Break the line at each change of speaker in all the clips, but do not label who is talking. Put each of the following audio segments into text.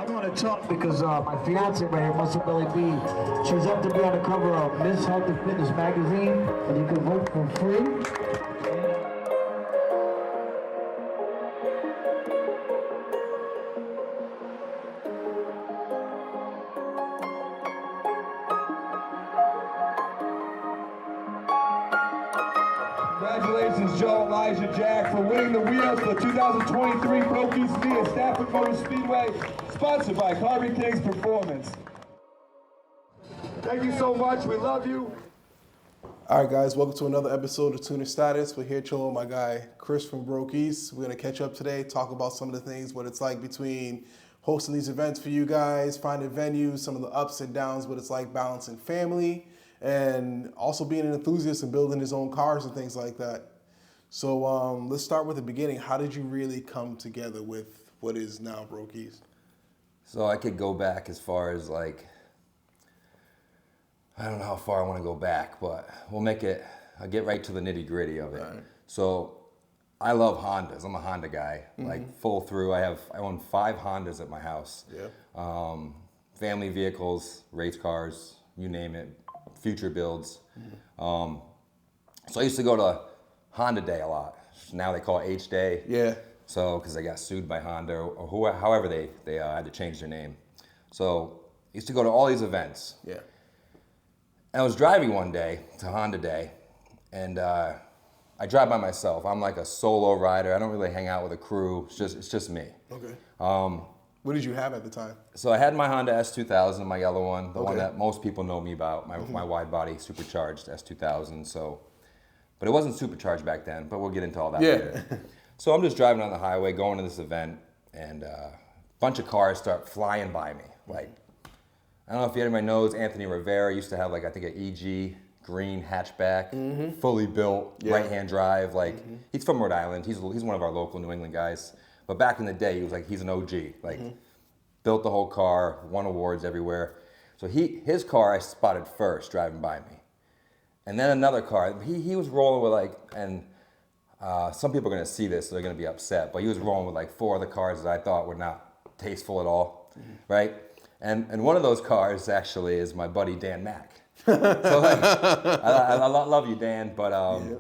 I want to talk because my fiance right here, Muscle Belly B, she's up to be on the cover of Miss Health and Fitness magazine, and you can vote for free.
Congratulations, Joe Elijah Jack, for winning the wheels for the 2023 Brokey's Meet at Stafford Motor Speedway, sponsored by Carbon Kings Performance. Thank you so much. We love you.
All right, guys, welcome to another episode of Tuner Status. We're here chilling with my guy, Chris from Brokey's. We're going to catch up today, talk about some of the things, what it's like between hosting these events for you guys, finding venues, some of the ups and downs, what it's like balancing family, and also being an enthusiast and building his own cars and things like that. So let's start with the beginning. How did you really come together with what is now Brokey's?
So I could go back as far as like, I don't know how far I want to go back, but I'll get right to the nitty gritty of it. Right. So I love Hondas. I'm a Honda guy, like full through. I own 5 Hondas at my house. Yeah. Family vehicles, race cars, you name it. Future builds. So I used to go to Honda Day a lot. Now they call it H Day. Yeah. So because they got sued by Honda or however they had to change their name. So I used to go to all these events. Yeah. And I was driving one day to Honda Day, and I drive by myself. I'm like a solo rider. I don't really hang out with a crew. It's just me. Okay.
What did you have at the time?
So I had my Honda S2000, my yellow one, the one that most people know me about, my wide body supercharged S2000. So, but it wasn't supercharged back then, but we'll get into all that later. So I'm just driving on the highway, going to this event, and a bunch of cars start flying by me. Like, I don't know if anybody knows, Anthony Rivera used to have like, I think an EG green hatchback, fully built, right-hand drive. Like, he's from Rhode Island. He's one of our local New England guys. But back in the day, he's an OG. Like, built the whole car, won awards everywhere. So his car I spotted first driving by me. And then another car, he was rolling with like, and some people are gonna see this, so they're gonna be upset, but he was rolling with like 4 other cars that I thought were not tasteful at all, right? And one of those cars actually is my buddy Dan Mack. So like, I love you, Dan, but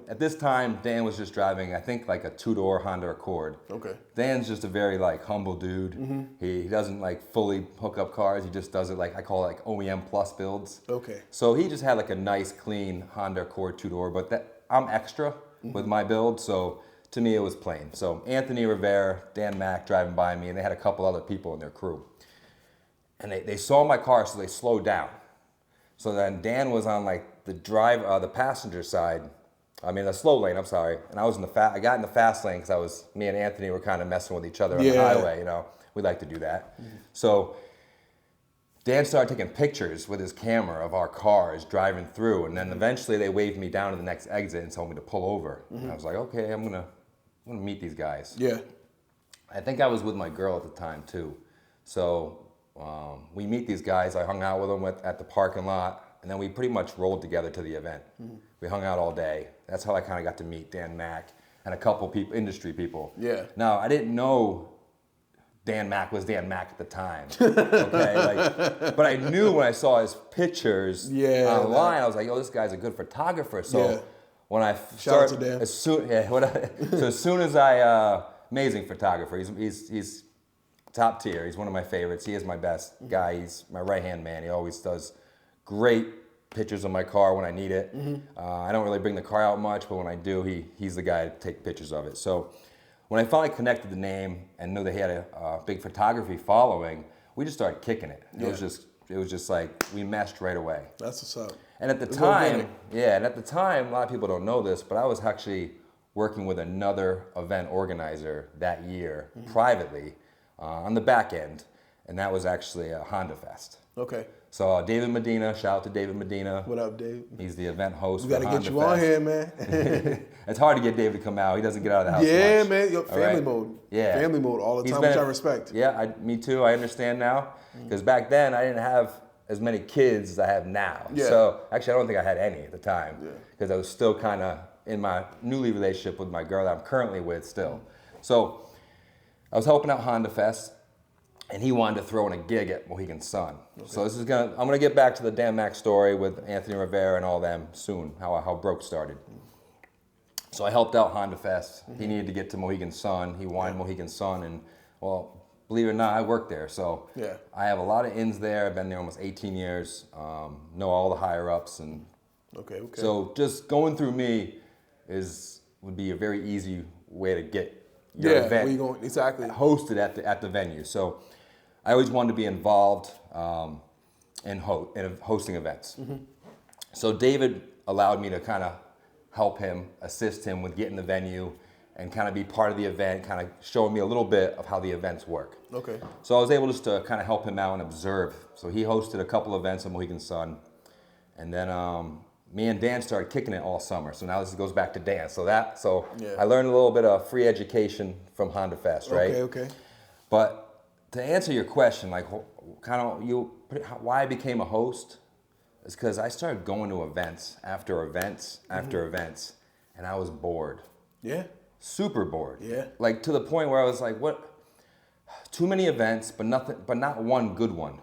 at this time, Dan was just driving, I think, like a 2-door Honda Accord. Okay. Dan's just a very like humble dude. He doesn't like fully hook up cars. He just does it like, I call it like OEM plus builds. Okay. So he just had like a nice, clean Honda Accord 2-door, but I'm extra with my build, so to me it was plain. So Anthony Rivera, Dan Mack driving by me, and they had a couple other people in their crew. And they saw my car, so they slowed down. So then Dan was on like the passenger side, the slow lane, I'm sorry. And I was I got in the fast lane because me and Anthony were kind of messing with each other on the highway, we like to do that. So Dan started taking pictures with his camera of our cars driving through, and then eventually they waved me down to the next exit and told me to pull over. And I was like, okay, I'm gonna meet these guys. Yeah. I think I was with my girl at the time too. So we meet these guys. I hung out with them at the parking lot, and then we pretty much rolled together to the event. We hung out all day. That's how I kind of got to meet Dan Mack and a couple people, industry people. Yeah. Now, I didn't know Dan Mack was Dan Mack at the time. Okay, but I knew when I saw his pictures online, I was like, "Yo, this guy's a good photographer." So when I started, as soon as I amazing photographer. He's top tier. He's one of my favorites. He is my best guy. He's my right-hand man. He always does great pictures of my car when I need it. I don't really bring the car out much, but when I do, he's the guy to take pictures of it. So when I finally connected the name and knew they had a big photography following, we just started kicking it. It was just like we meshed right away.
That's what's up.
And at the time, a lot of people don't know this, but I was actually working with another event organizer that year privately on the back end, and that was actually a Honda Fest. Okay. So David Medina, shout out to David Medina.
What up, Dave?
He's the event host.
We gotta get you on here, man.
It's hard to get David to come out. He doesn't get out of the house much.
Man. Yo, family mode. Yeah. Family mode all the time, which I respect.
Yeah, me too. I understand now. Because back then, I didn't have as many kids as I have now. Yeah. So actually, I don't think I had any at the time. Because I was still kind of in my newly relationship with my girl that I'm currently with still. So I was helping out Honda Fest. and he wanted to throw in a gig at Mohegan Sun. Okay. So I'm gonna get back to the Dan Mack story with Anthony Rivera and all them soon, how Broke started. So I helped out Honda Fest. He needed to get to Mohegan Sun. He wanted Mohegan Sun, and well, believe it or not, I worked there. So I have a lot of ins there. I've been there almost 18 years. Know all the higher ups, and so just going through me would be a very easy way to get your event hosted at the venue. So I always wanted to be involved in hosting events. So David allowed me to kind of help him, assist him with getting the venue, and kind of be part of the event, kind of showing me a little bit of how the events work. Okay. So I was able just to kind of help him out and observe. So he hosted a couple events at Mohegan Sun, and then me and Dan started kicking it all summer. So now this goes back to Dan. So I learned a little bit of free education from Honda Fest, right?
Okay.
But to answer your question, like why I became a host is because I started going to events after events after events, and I was bored.
Yeah.
Super bored.
Yeah.
Like to the point where I was like, what? Too many events, but not one good one.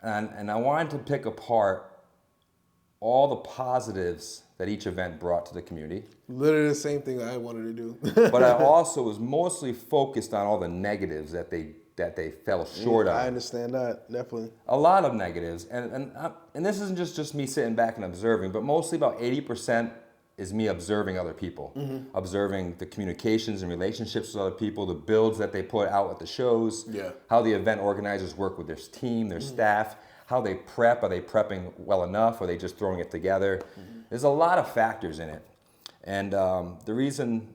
And I wanted to pick apart all the positives that each event brought to the community.
Literally the same thing I wanted to do.
But I also was mostly focused on all the negatives that they fell short of.
I understand that, definitely.
A lot of negatives, and this isn't just me sitting back and observing, but mostly about 80% is me observing other people, observing the communications and relationships with other people, the builds that they put out at the shows, how the event organizers work with their team, their staff, how they prep. Are they prepping well enough? Or are they just throwing it together? There's a lot of factors in it. And the reason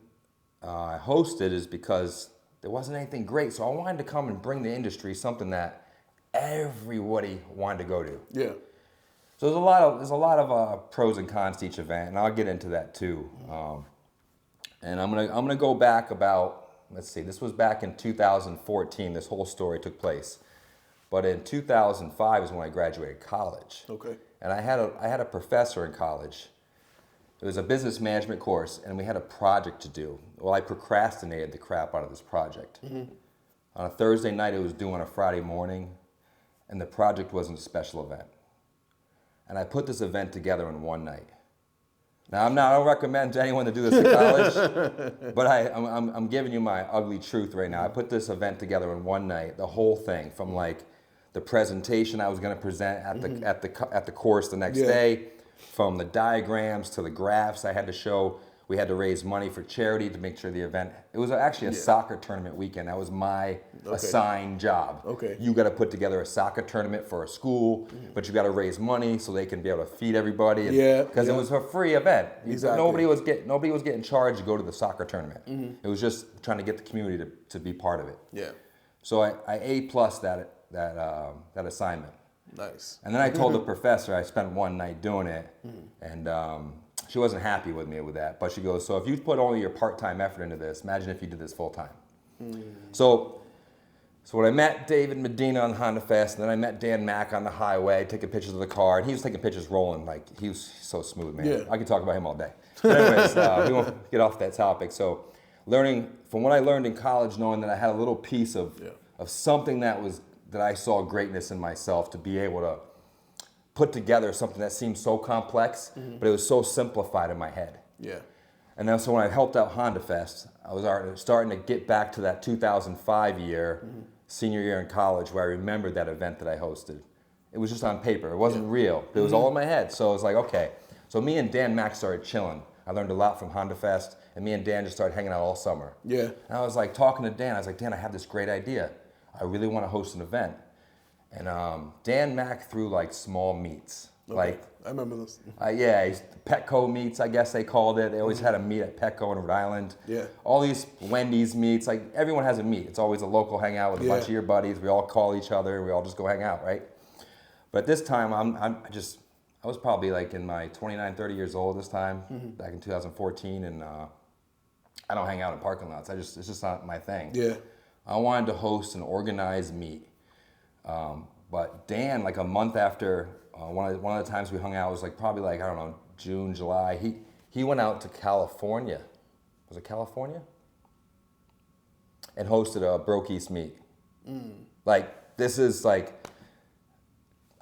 I hosted is because there wasn't anything great. So I wanted to come and bring the industry something that everybody wanted to go to. Yeah. So there's a lot of pros and cons to each event, and I'll get into that too. And I'm gonna go back about, let's see, this was back in 2014. This whole story took place, but in 2005 is when I graduated college. Okay. And I had a professor in college. It was a business management course, and we had a project to do. Well, I procrastinated the crap out of this project. On a Thursday night, it was due on a Friday morning, and the project wasn't a special event. And I put this event together in one night. Now, I don't recommend to anyone to do this in college, but I'm giving you my ugly truth right now. I put this event together in one night, the whole thing, from like the presentation I was going to present at the course the next day, from the diagrams to the graphs I had to show. We had to raise money for charity to make sure the event, it was actually a soccer tournament weekend. That was my assigned job. Okay. You got to put together a soccer tournament for a school, but you got to raise money so they can be able to feed everybody. Because it was a free event. Exactly. Nobody was getting charged to go to the soccer tournament. It was just trying to get the community to be part of it. Yeah. So I A+ that assignment. Nice. And then I told the professor I spent one night doing it, and she wasn't happy with me with that. But she goes, so if you put only your part-time effort into this, imagine if you did this full-time. So when I met David Medina on Honda Fest, and then I met Dan Mack on the highway, taking pictures of the car, and he was taking pictures rolling, like, he was so smooth, man. Yeah. I could talk about him all day. But anyways, we won't get off that topic. So learning, from what I learned in college, knowing that I had a little piece of something that I saw greatness in myself to be able to put together something that seemed so complex, but it was so simplified in my head. Yeah. And then so when I helped out Honda Fest, I was starting to get back to that 2005 year, senior year in college, where I remembered that event that I hosted. It was just on paper. It wasn't real. It was all in my head. So I was like, okay. So me and Dan Mack started chilling. I learned a lot from Honda Fest, and me and Dan just started hanging out all summer. Yeah. And I was like talking to Dan. I was like, Dan, I have this great idea. I really want to host an event. And Dan Mack threw like small meets. Okay. Like
I remember this.
Petco meets, I guess they called it. They always had a meet at Petco in Rhode Island. Yeah. All these Wendy's meets, like everyone has a meet. It's always a local hangout with a bunch of your buddies. We all call each other. We all just go hang out, right? But this time, I was probably like in my 29, 30 years old this time, back in 2014, and I don't hang out in parking lots. It's just not my thing. Yeah. I wanted to host an organized meet. But Dan, like a month after one of the times we hung out was like probably like, I don't know, June, July. He went out to California. Was it California? And hosted a Broke East meet. Like, this is like,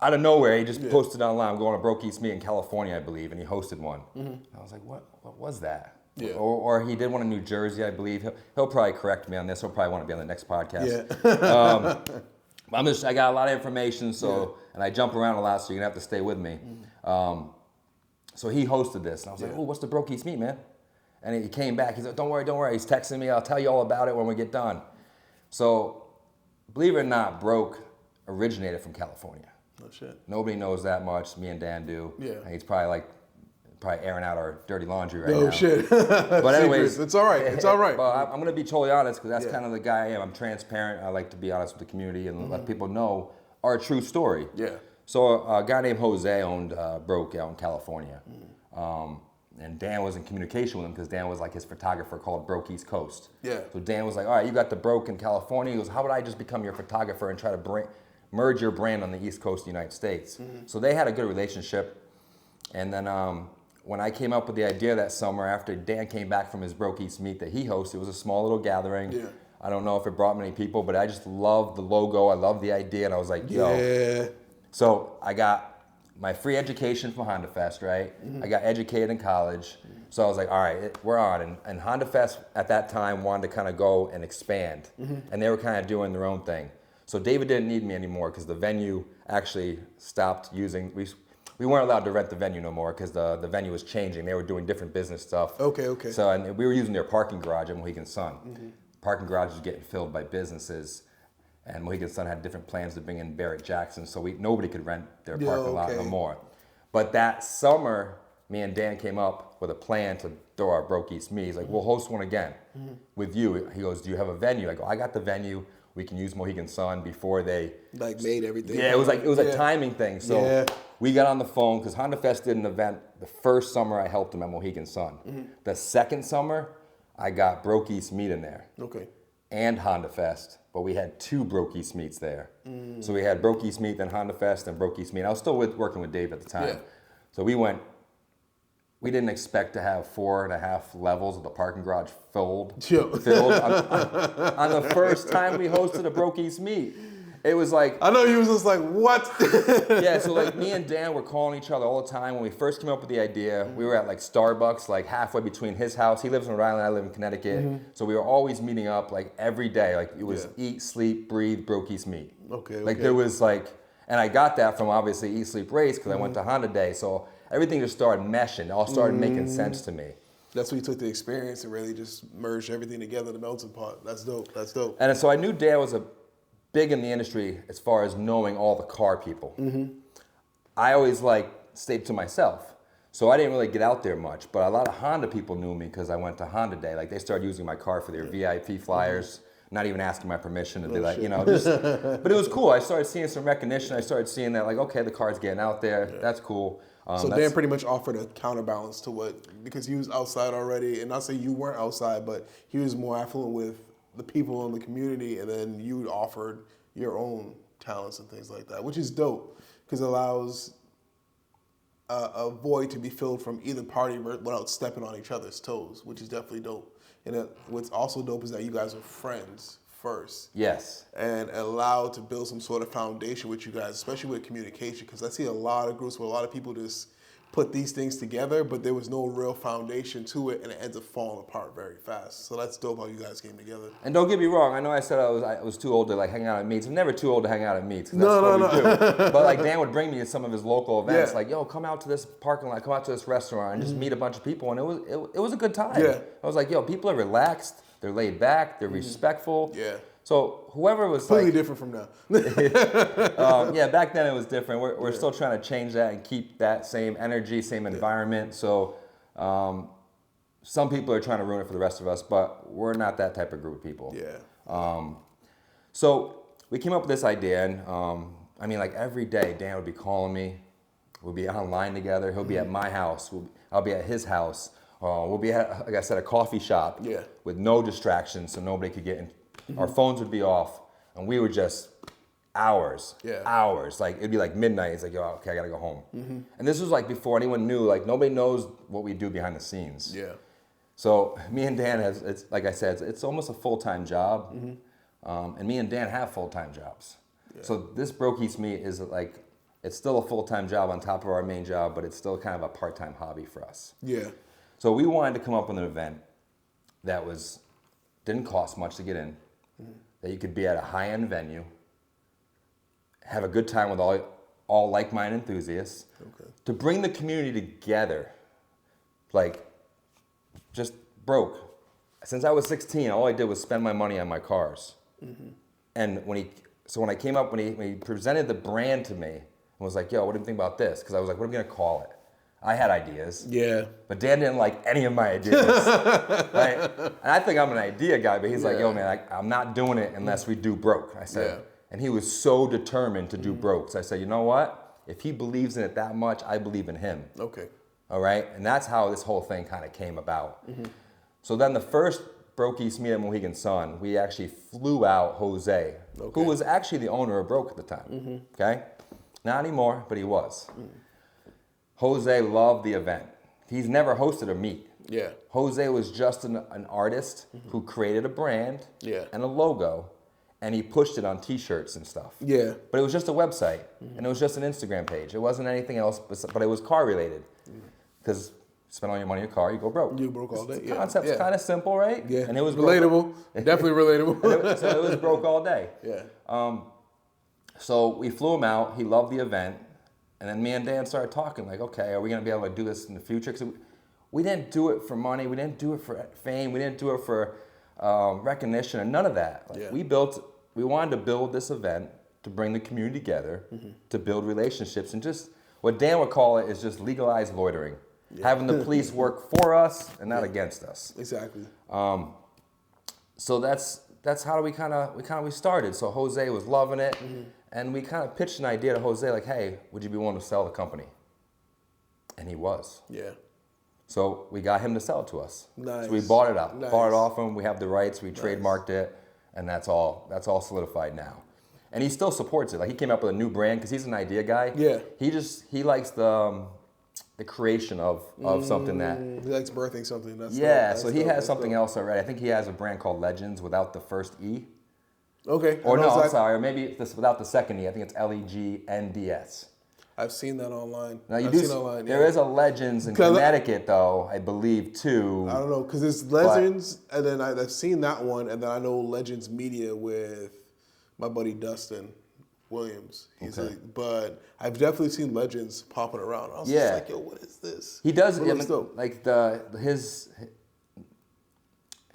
out of nowhere, he just posted online, I'm going to Broke East Meet in California, I believe, and he hosted one. I was like, what was that?
Yeah.
Or he did one in New Jersey, I believe. He'll probably correct me on this. He'll probably want to be on the next podcast.
Yeah.
I got a lot of information, and I jump around a lot, so you're gonna have to stay with me. So he hosted this, and I was like, oh, what's the Broke East Meet, man? And he came back, he's like, don't worry. He's texting me, I'll tell you all about it when we get done. So, believe it or not, Broke originated from California.
Oh, shit.
Nobody knows that much, me and Dan do.
Yeah.
And he's probably airing out our dirty laundry right now.
Oh, shit.
But anyways.
It's all right, it's all right.
But I'm going to be totally honest, because that's kind of the guy I am. I'm transparent, I like to be honest with the community and let people know our true story.
Yeah.
So a guy named Jose owned Broke out in California. And Dan was in communication with him because Dan was like his photographer called Broke East Coast.
Yeah.
So Dan was like, all right, you got the Broke in California. He goes, how would I just become your photographer and try to merge your brand on the East Coast of the United States? So they had a good relationship. And then when I came up with the idea that summer after Dan came back from his Broke East Meet that he hosted, it was a small little gathering.
Yeah.
I don't know if it brought many people, but I just loved the logo. I loved the idea. And I was like, yo.
Yeah.
So I got my free education from Honda Fest, right? I got educated in college. So I was like, all right, we're on. And Honda Fest at that time wanted to kind of go and expand. And they were kind of doing their own thing. So David didn't need me anymore because the venue actually stopped using, we weren't allowed to rent the venue no more because the venue was changing. They were doing different business stuff.
Okay.
So and we were using their parking garage at Mohegan Sun. Parking garage was getting filled by businesses. And Mohegan Sun had different plans to bring in Barrett Jackson, so nobody could rent their parking lot no more. But that summer, me and Dan came up with a plan to throw our Broke East Meet. He's like, we'll host one again with you. He goes, do you have a venue? I go, I got the venue. We can use Mohegan Sun before they
Like made everything.
Yeah, it was a timing thing. So we got on the phone because Honda Fest did an event the first summer I helped them at Mohegan Sun. The second summer, I got Broke East Meet in there.
Okay.
And Honda Fest, but we had 2 Broke East Meets there. So we had Broke East Meet, then Honda Fest, and Broke East Meet. I was still working with Dave at the time.
Yeah.
So we didn't expect to have 4.5 levels of the parking garage filled on the first time we hosted a Broke East Meet. It was like...
I know he was just like, what?
Yeah, so like me and Dan were calling each other all the time. When we first came up with the idea, we were at like Starbucks, like halfway between his house. He lives in Rhode Island, I live in Connecticut. So we were always meeting up like every day. Like it was eat, sleep, breathe, Broke East Meet.
Okay.
Like there was like, and I got that from obviously Eat, Sleep, Race because I went to Honda Day. So everything just started meshing. It all started making sense to me.
That's when you took the experience and really just merged everything together in the melting pot. That's dope.
And so I knew Dan was big in the industry as far as knowing all the car people. I always stayed to myself. So I didn't really get out there much, but a lot of Honda people knew me because I went to Honda Day. Like they started using my car for their VIP flyers, not even asking my permission to be like, you know, just, but it was cool. I started seeing some recognition. I started seeing that like, okay, the car's getting out there. That's cool.
So Dan pretty much offered a counterbalance to because he was outside already, and not say you weren't outside, but he was more affluent with the people in the community, and then you offered your own talents and things like that, which is dope because it allows a void to be filled from either party without stepping on each other's toes, which is definitely dope. And what's also dope is that you guys are friends first.
Yes.
And allowed to build some sort of foundation with you guys, especially with communication, because I see a lot of groups where a lot of people just put these things together, but there was no real foundation to it, and it ends up falling apart very fast. So that's dope how you guys came together.
And don't get me wrong, I know I said I was too old to like hang out at meets. I'm never too old to hang out at meets. That's what we do. But like Dan would bring me to some of his local events, like, yo, come out to this parking lot, come out to this restaurant, and just meet a bunch of people, and it was a good time.
Yeah.
I was like, yo, people are relaxed, they're laid back, they're respectful.
Yeah.
So whoever was
completely different from now.
Yeah, back then it was different. We're still trying to change that and keep that same energy, same environment. So some people are trying to ruin it for the rest of us, but we're not that type of group of people.
Yeah.
So we came up with this idea, and I mean, like every day, Dan would be calling me. We'll be online together. He'll be at my house. I'll be at his house. We'll be at, like I said, a coffee shop with no distractions, so nobody could get in. Our phones would be off, and we would just hours. Like it'd be like midnight. It's like, yo, okay, I gotta go home. And this was like before anyone knew. Like nobody knows what we do behind the scenes.
Yeah.
So me and Dan it's like I said, it's almost a full-time job. and me and Dan have full-time jobs. Yeah. So this Broke Eats Meat is like, it's still a full-time job on top of our main job, but it's still kind of a part-time hobby for us.
Yeah.
So we wanted to come up with an event that didn't cost much to get in, that you could be at a high-end venue, have a good time with all like-minded enthusiasts, to bring the community together, like just broke. Since I was 16, all I did was spend my money on my cars. And when he presented the brand to me and was like, yo, what do you think about this? Because I was like, what are we gonna call it? I had ideas. Yeah. But Dan didn't like any of my ideas. Right? And I think I'm an idea guy, but he's like, yo, man, I'm not doing it unless we do Broke. I said, and he was so determined to do Broke. So I said, you know what? If he believes in it that much, I believe in him. Okay. All right? And that's how this whole thing kind of came about. So then the first Broke Eats Meat at Mohegan Sun, we actually flew out Jose, who was actually the owner of Broke at the time. Okay? Not anymore, but he was. Jose loved the event. He's never hosted a meet. Yeah. Jose was just an artist who created a brand and a logo, and he pushed it on T-shirts and stuff. Yeah. But it was just a website, and it was just an Instagram page. It wasn't anything else, but it was car related. Because spend all your money on your car, you go broke. You broke all day. The concept's kind of simple, right? Yeah. And it was
relatable. Definitely relatable.
So it was broke all day. Yeah. So we flew him out. He loved the event. And then me and Dan started talking like, okay, are we going to be able to do this in the future? Because we didn't do it for money. We didn't do it for fame. We didn't do it for recognition and none of that. Like, we wanted to build this event to bring the community together, to build relationships, and just what Dan would call it is just legalized loitering. Having the police work for us and not against us. Exactly. So that's how we started. So Jose was loving it. And we kind of pitched an idea to Jose, like, hey, would you be willing to sell the company? And he was. Yeah. So we got him to sell it to us. Nice. So we bought it up, bought it off him. We have the rights. We trademarked it, and that's all solidified now. And he still supports it. Like, he came up with a new brand because he's an idea guy. Yeah. He likes the creation of something that
he likes birthing something.
So he has something else already. I think he has a brand called Legends without the first E. Okay. Or no, I'm sorry. Or maybe it's without the second E. I think it's Legends.
I've seen that online.
Now there is a Legends in Connecticut, though, I believe, too.
I don't know, because it's Legends, and then I've seen that one, and then I know Legends Media with my buddy Dustin Williams. But I've definitely seen Legends popping around. I was just like, yo, what is this?
He does, like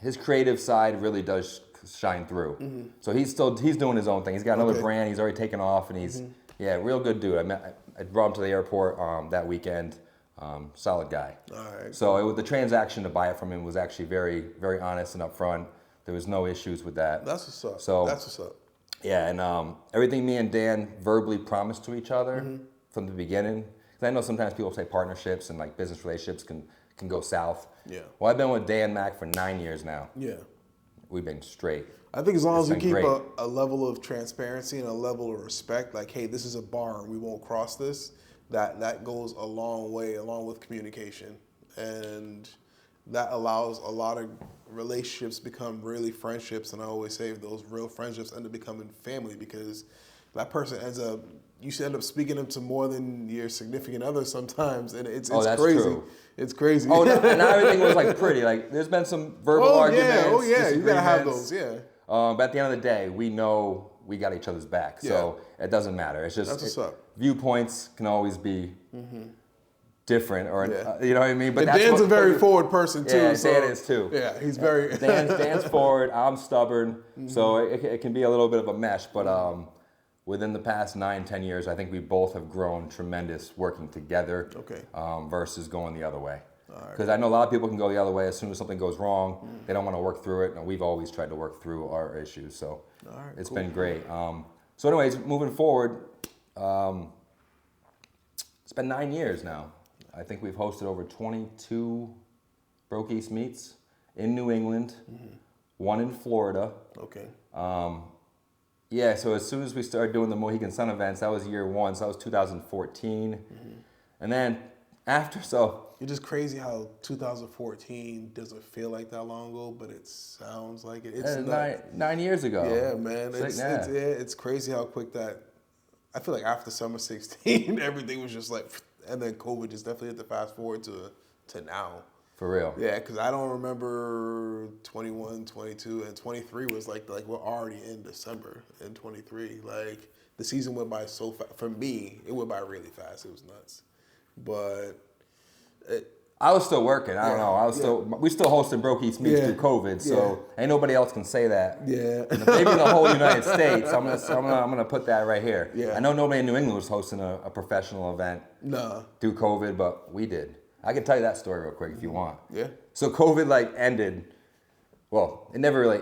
his creative side really does shine through. So he's doing his own thing. He's got another brand. He's already taken off, and he's real good dude. I brought him to the airport that weekend. Solid guy. All right. So the transaction to buy it from him was actually very, very honest and upfront. There was no issues with that.
That's what's up. That's what's up.
Yeah, and everything me and Dan verbally promised to each other from the beginning. Because I know sometimes people say partnerships and like business relationships can go south. Yeah. Well, I've been with Dan Mac for 9 years now. Yeah. We've been straight.
I think as long as you keep a level of transparency and a level of respect, like, hey, this is a bar and we won't cross this, that goes a long way along with communication. And that allows a lot of relationships become really friendships. And I always say those real friendships end up becoming family because that person you end up speaking them to more than your significant other sometimes, and it's crazy. True. It's crazy.
Oh, and now everything was like pretty. Like, there's been some verbal arguments.
You gotta have those. Yeah.
But at the end of the day, we know we got each other's back, so it doesn't matter. It's just viewpoints can always be different, or you know what I mean.
But Dan's a very forward person too.
Yeah, Dan is too.
Yeah, he's very.
Dan's forward. I'm stubborn, so it can be a little bit of a mesh, but. Within the past 9-10 years, I think we both have grown tremendous working together versus going the other way. Because I know a lot of people can go the other way as soon as something goes wrong. They don't want to work through it, and we've always tried to work through our issues. So it's been great. So anyways, moving forward, it's been 9 years now. I think we've hosted over 22 Broke Eats Meets in New England, one in Florida. Okay. Yeah, so as soon as we started doing the Mohegan Sun events, that was year one, so that was 2014. And then after, so
It's just crazy how 2014 doesn't feel like that long ago, but it sounds like it. It's
nine years ago.
Yeah, man. It's crazy how quick that. I feel like after summer 16, everything was just like, and then COVID just definitely had to fast forward to now.
For real.
Yeah, because I don't remember 21, 22, and 23 was like we're already in December in 23. Like the season went by so fast. For me, it went by really fast. It was nuts. But
I was still working. I don't know. We still hosted Broke Eats Meets through COVID, so ain't nobody else can say that.
Yeah.
Maybe in the whole United States. I'm gonna put that right here.
Yeah.
I know nobody in New England was hosting a professional event through COVID, but we did. I can tell you that story real quick if you want.
Yeah.
So COVID ended. Well, it never really.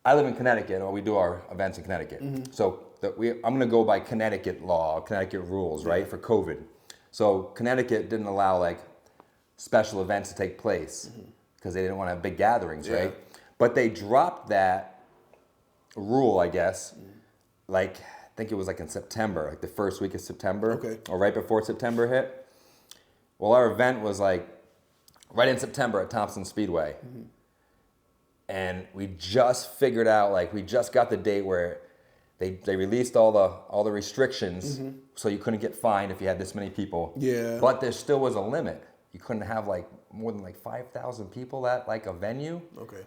I live in Connecticut, or we do our events in Connecticut. Mm-hmm. So I'm gonna go by Connecticut law, Connecticut rules, right, for COVID. So Connecticut didn't allow special events to take place because they didn't want to have big gatherings, right? But they dropped that rule, I guess, I think it was in September, the first week of September, or right before September hit. Well, our event was right in September at Thompson Speedway. Mm-hmm. And we just figured out, we just got the date where they released all the restrictions, so you couldn't get fined if you had this many people.
Yeah.
But there still was a limit. You couldn't have more than 5,000 people at a venue.
Okay.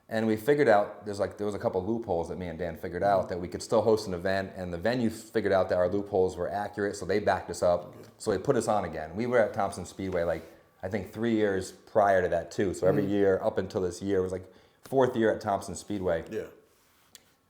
And we figured out there was a couple loopholes that me and Dan figured out that we could still host an event, and the venue figured out that our loopholes were accurate, so they backed us up. Okay. So they put us on again. We were at Thompson Speedway I think 3 years prior to that too. So every year up until this year was fourth year at Thompson Speedway.
Yeah.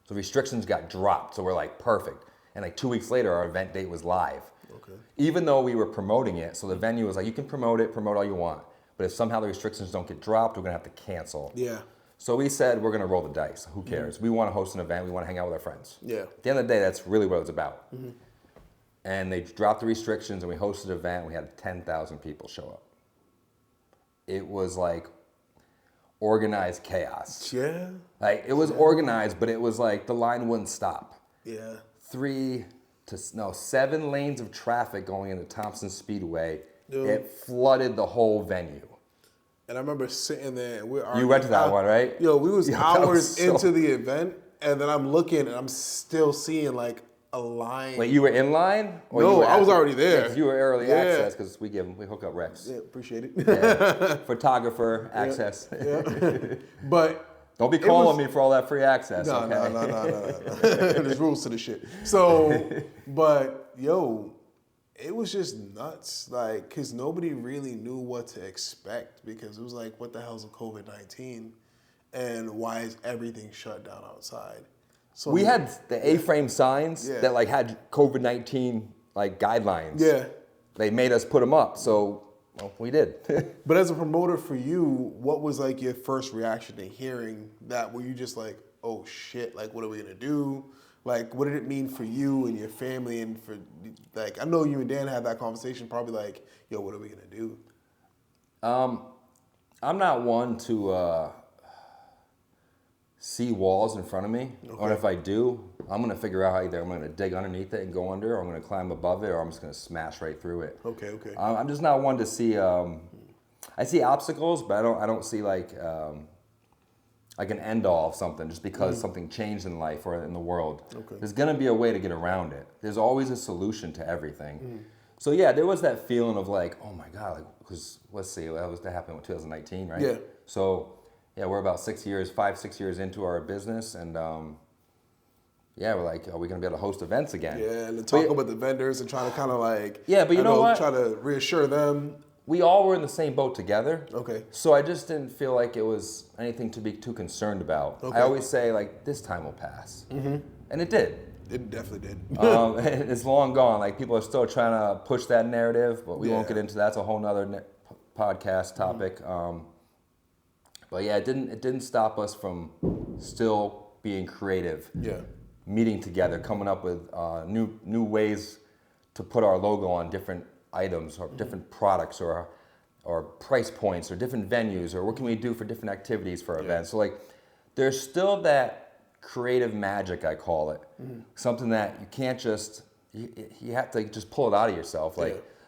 So restrictions got dropped, so we're perfect. And 2 weeks later, our event date was live.
Okay.
Even though we were promoting it, so the venue was you can promote all you want. But if somehow the restrictions don't get dropped, we're gonna have to cancel.
Yeah.
So we said we're gonna roll the dice. Who cares? We wanna host an event, we wanna hang out with our friends.
Yeah.
At the end of the day, that's really what it's about. Mm-hmm. And they dropped the restrictions and we hosted an event, and we had 10,000 people show up. It was organized chaos.
Yeah.
It was organized, but it was the line wouldn't stop.
Yeah.
7 lanes of traffic going into Thompson Speedway.
Dude.
It flooded the whole venue.
And I remember sitting there and
You went to that one, right?
Yo, we was hours
was
into the event, and then I'm looking and I'm still seeing a line.
Wait, you were in line? Or
No,
you were
I was already there.
Yeah, 'cause you were early access because we hook up reps.
Yeah, appreciate it.
Yeah. Photographer access.
Yeah. But
don't be calling me for all that free access.
No,
okay?
no. There's rules to the shit. So, but yo, it was just nuts. Cause nobody really knew what to expect because it was what the hell's a COVID-19, and why is everything shut down outside? So
we had the A-frame signs that had COVID-19 guidelines.
Yeah.
They made us put them up, so we did.
But as a promoter for you, what was your first reaction to hearing that? Were you just oh shit, what are we gonna do? What did it mean for you and your family and for I know you and Dan had that conversation probably yo, what are we gonna do?
I'm not one to see walls in front of me, or if I do, I'm gonna figure out either I'm gonna dig underneath it and go under, or I'm gonna climb above it, or I'm just gonna smash right through it.
Okay.
I'm just not one to see. I see obstacles, but I don't see an end all of something just because something changed in life or in the world. Okay. There's gonna be a way to get around it. There's always a solution to everything. So yeah, there was that feeling of oh my god, because let's see, that happened in 2019, right? Yeah. So. Yeah, we're about 6 years into our business, and we're are we gonna be able to host events again?
Yeah, and then talk about the vendors and trying to kind of
but you know what?
Try to reassure them.
We all were in the same boat together.
Okay.
So I just didn't feel like it was anything to be too concerned about. Okay. I always say this time will pass, and it did.
It definitely did.
It's long gone. People are still trying to push that narrative, but we won't get into that. That's a whole nother podcast topic. But yeah, it didn't stop us from still being creative. Yeah. Meeting together, coming up with new ways to put our logo on different items or different products or price points or different venues, or what can we do for different activities for events. So there's still that creative magic, I call it. Something that you can't just you have to just pull it out of yourself.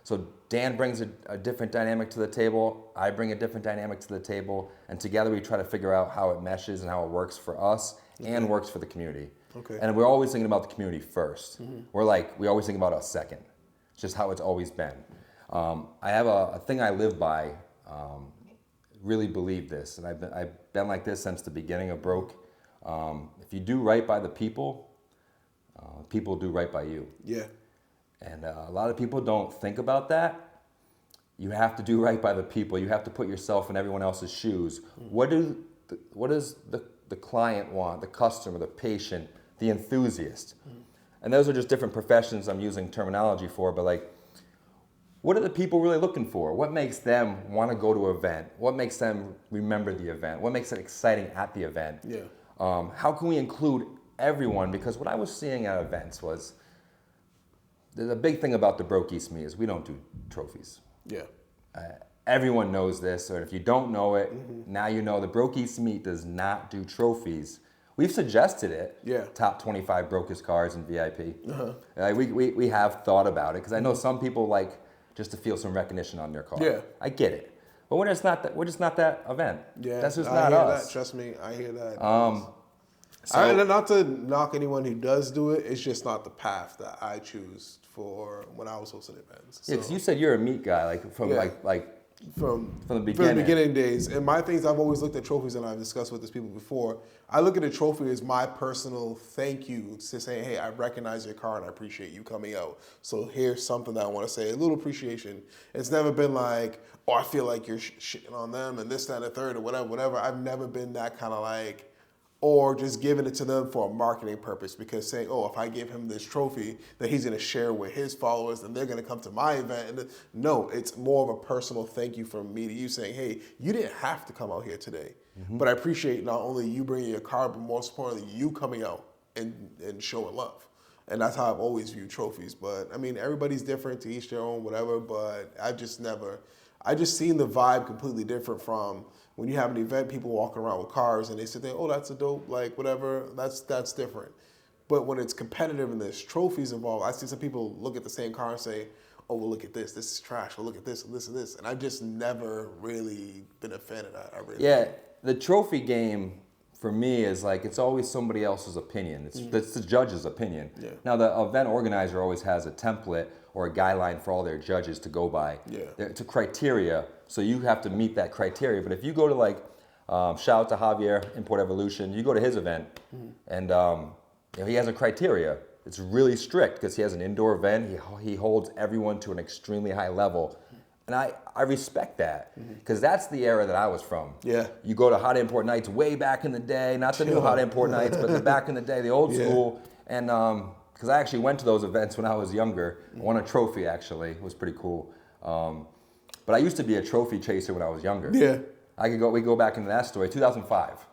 So Dan brings a different dynamic to the table. I bring a different dynamic to the table. And together we try to figure out how it meshes and how it works for us and works for the community.
Okay.
And we're always thinking about the community first. We always think about us second. It's just how it's always been. I have a thing I live by, really believe this, and I've been like this since the beginning of Broke. If you do right by the people, people do right by you.
Yeah.
And a lot of people don't think about that. You have to do right by the people. You have to put yourself in everyone else's shoes. What does the client want, the customer, the patient, the enthusiast? And those are just different professions I'm using terminology for, but like, what are the people really looking for? What makes them want to go to an event? What makes them remember the event? What makes it exciting at the event?
Yeah.
How can we include everyone? Because what I was seeing at events was, there's a big thing about the Broke East meet is we don't do trophies.
Yeah.
Everyone knows this, or if you don't know it, now you know the Broke East meet does not do trophies. We've suggested it.
Yeah.
Top 25 brokest cars in VIP. We have thought about it because I know some people like just to feel some recognition on their car.
Yeah.
I get it. But we're just not that event.
Yeah.
That's just
I
not
hear
us.
That. Trust me, I hear that.
So-
not to knock anyone who does do it, it's just not the path that I choose for when I was hosting events.
Yeah, because you said you're a meat guy, like from
Yeah.
from the
From the
beginning.
beginning days. And my things, I've always looked at trophies, and I've discussed with these people before. I look at a trophy as my personal thank you to say, hey, I recognize your car and I appreciate you coming out. So here's something that I want to say, a little appreciation. It's never been like, oh, I feel like you're shitting on them and this, that, and the third, or whatever. I've never been that kind of like, or just giving it to them for a marketing purpose, because saying, oh, if I give him this trophy, then he's going to share with his followers and they're going to come to my event. And no, it's more of a personal thank you from me to you saying, hey, you didn't have to come out here today, but I appreciate not only you bringing your car, but more importantly, you coming out and showing love. And that's how I've always viewed trophies. But I mean, everybody's different, to each their own, whatever, but I just seen the vibe completely different from when you have an event, people walking around with cars and they sit there, oh, that's a dope, like whatever, that's different. But when it's competitive and there's trophies involved, I see some people look at the same car and say, oh, well, look at this is trash, well, look at this and this and this. And I've just never really been a fan of that.
Yeah, the trophy game for me is like, it's always somebody else's opinion. It's the judge's opinion.
Yeah.
Now, the event organizer always has a template or a guideline for all their judges to go by.
Yeah.
It's a criteria, so you have to meet that criteria. But if you go to like, shout out to Javier, Import Evolution, you go to his event, and he has a criteria. It's really strict because he has an indoor event. He holds everyone to an extremely high level. And I respect that, because that's the era that I was from.
Yeah.
You go to Hot Import Nights way back in the day, not the new Hot Import Nights, but the back in the day, the old school. And because I actually went to those events when I was younger. I won a trophy, actually. It was pretty cool. But I used to be a trophy chaser when I was younger.
Yeah.
We go back into that story. 2005.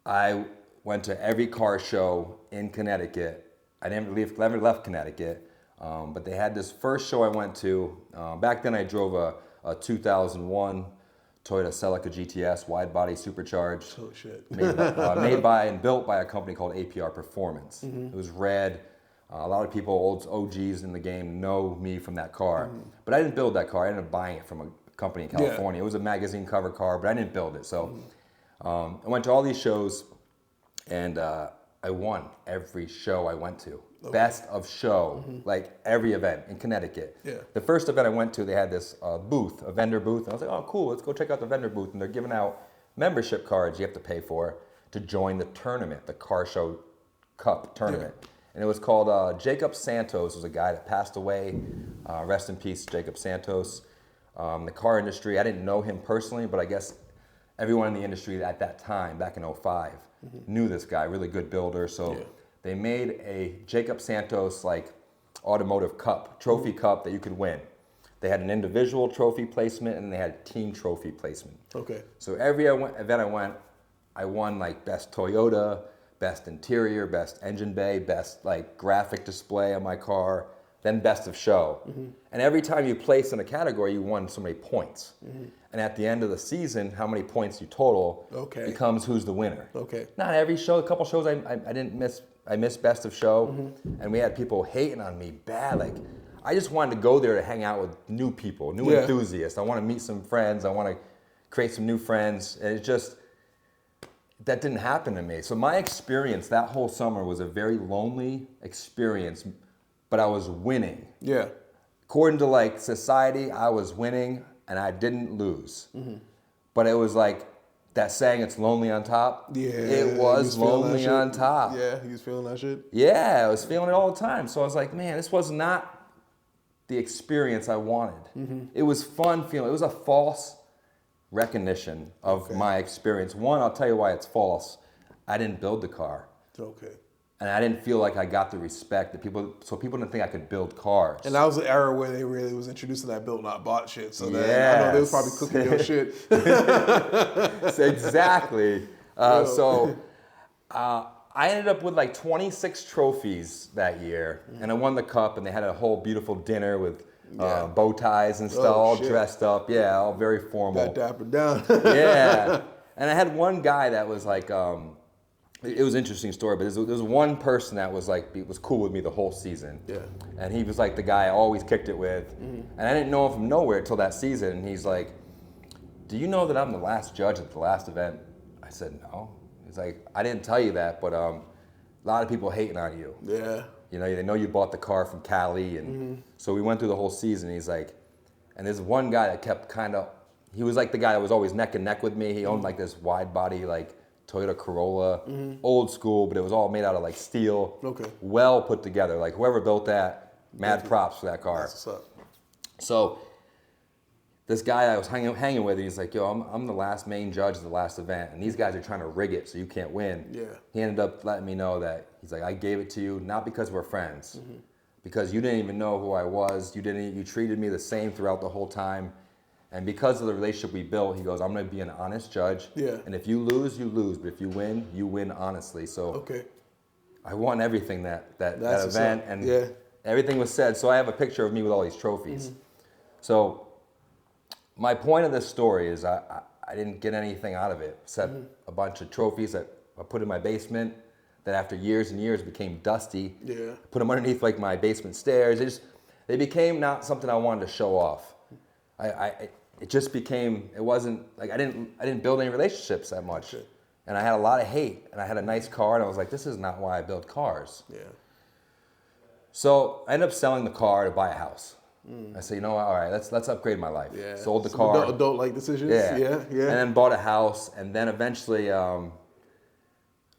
I went to every car show in Connecticut. I never left Connecticut. But they had this first show I went to. Back then I drove a 2001 Toyota Celica GTS, wide body supercharged.
Oh, shit.
Made by and built by a company called APR Performance. It was red. A lot of people, old OGs in the game, know me from that car. But I didn't build that car. I ended up buying it from a company in California. It was a magazine cover car, but I didn't build it. So I went to all these shows, and I won every show I went to. Okay. Best of show, like every event in Connecticut.
Yeah.
The first event I went to, they had this booth, a vendor booth. And I was like, oh, cool, let's go check out the vendor booth. And they're giving out membership cards you have to pay for to join the tournament, the Car Show Cup tournament. Yeah. And it was called Jacob Santos, was a guy that passed away. Rest in peace, Jacob Santos. The car industry, I didn't know him personally, but I guess everyone in the industry at that time, back in 2005, knew this guy, really good builder. So they made a Jacob Santos like automotive cup, trophy cup that you could win. They had an individual trophy placement and they had team trophy placement.
Okay.
So every event I won like best Toyota, best interior, best engine bay, best like graphic display on my car, then best of show. And every time you placed in a category, you won so many points. And at the end of the season, how many points you total becomes who's the winner. Okay. Not every show, a couple shows I didn't miss. I missed best of show, and we had people hating on me bad. Like, I just wanted to go there to hang out with new people, new enthusiasts. I want to meet some friends. I want to create some new friends. And it just, that didn't happen to me. So my experience that whole summer was a very lonely experience, but I was winning.
Yeah.
According to like society, I was winning and I didn't lose. But it was like that saying, it's lonely on top.
Yeah.
It was lonely on top.
Yeah, he was feeling that shit.
Yeah, I was feeling it all the time. So I was like, man, this was not the experience I wanted. It was fun feeling. It was a false recognition of my experience. One, I'll tell you why it's false. I didn't build the car.
Okay.
And I didn't feel like I got the respect that people didn't think I could build cars.
And that was the era where they really was introducing that built not bought shit. So then I know they was probably cooking your shit.
Exactly. I ended up with like 26 trophies that year, and I won the cup, and they had a whole beautiful dinner with bow ties and stuff, all dressed up. Yeah, all very formal.
Got dappered down.
Yeah. And I had one guy that was like, it was an interesting story, but there was one person that was like, was cool with me the whole season.
Yeah.
And he was like the guy I always kicked it with. And I didn't know him from nowhere until that season. And he's like, do you know that I'm the last judge at the last event? I said, no. He's like, I didn't tell you that, but a lot of people hating on you.
Yeah.
You know, they know you bought the car from Cali. And so we went through the whole season. He's like, and there's one guy that kept he was like the guy that was always neck and neck with me. He owned like this wide body, like Toyota Corolla, old school, but it was all made out of like steel.
Okay.
Well put together. Like whoever built that, mad props for that car.
That's what's up.
So this guy I was hanging with, he's like, yo, I'm the last main judge of the last event, and these guys are trying to rig it so you can't win.
Yeah.
He ended up letting me know that, he's like, I gave it to you, not because we're friends, because you didn't even know who I was. You treated me the same throughout the whole time. And because of the relationship we built, he goes, I'm going to be an honest judge.
Yeah.
And if you lose, you lose. But if you win honestly. So I won everything that event. And everything was said. So I have a picture of me with all these trophies. So my point of this story is I didn't get anything out of it except a bunch of trophies that I put in my basement that after years and years became dusty.
Yeah.
I put them underneath like my basement stairs. They became not something I wanted to show off. It just became, it wasn't, like I didn't build any relationships that much. And I had a lot of hate, and I had a nice car, and I was like, this is not why I build cars. Yeah. So I ended up selling the car to buy a house. I said, you know what, all right, let's upgrade my life.
Yeah.
Sold the car.
Adult-like decisions.
Yeah.
Yeah.
And then bought a house, and then eventually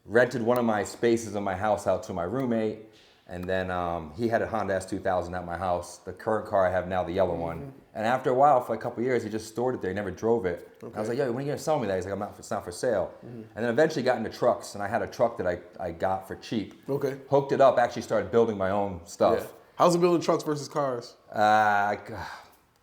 rented one of my spaces in my house out to my roommate. And then he had a Honda S2000 at my house, the current car I have now, the yellow one. And after a while, for a couple of years, he just stored it there. He never drove it. I was like, yo, when are you going to sell me that? He's like, it's not for sale. And then eventually got into trucks, and I had a truck that I got for cheap. Okay. Hooked it up, actually started building my own stuff. Yeah.
How's it building trucks versus cars? I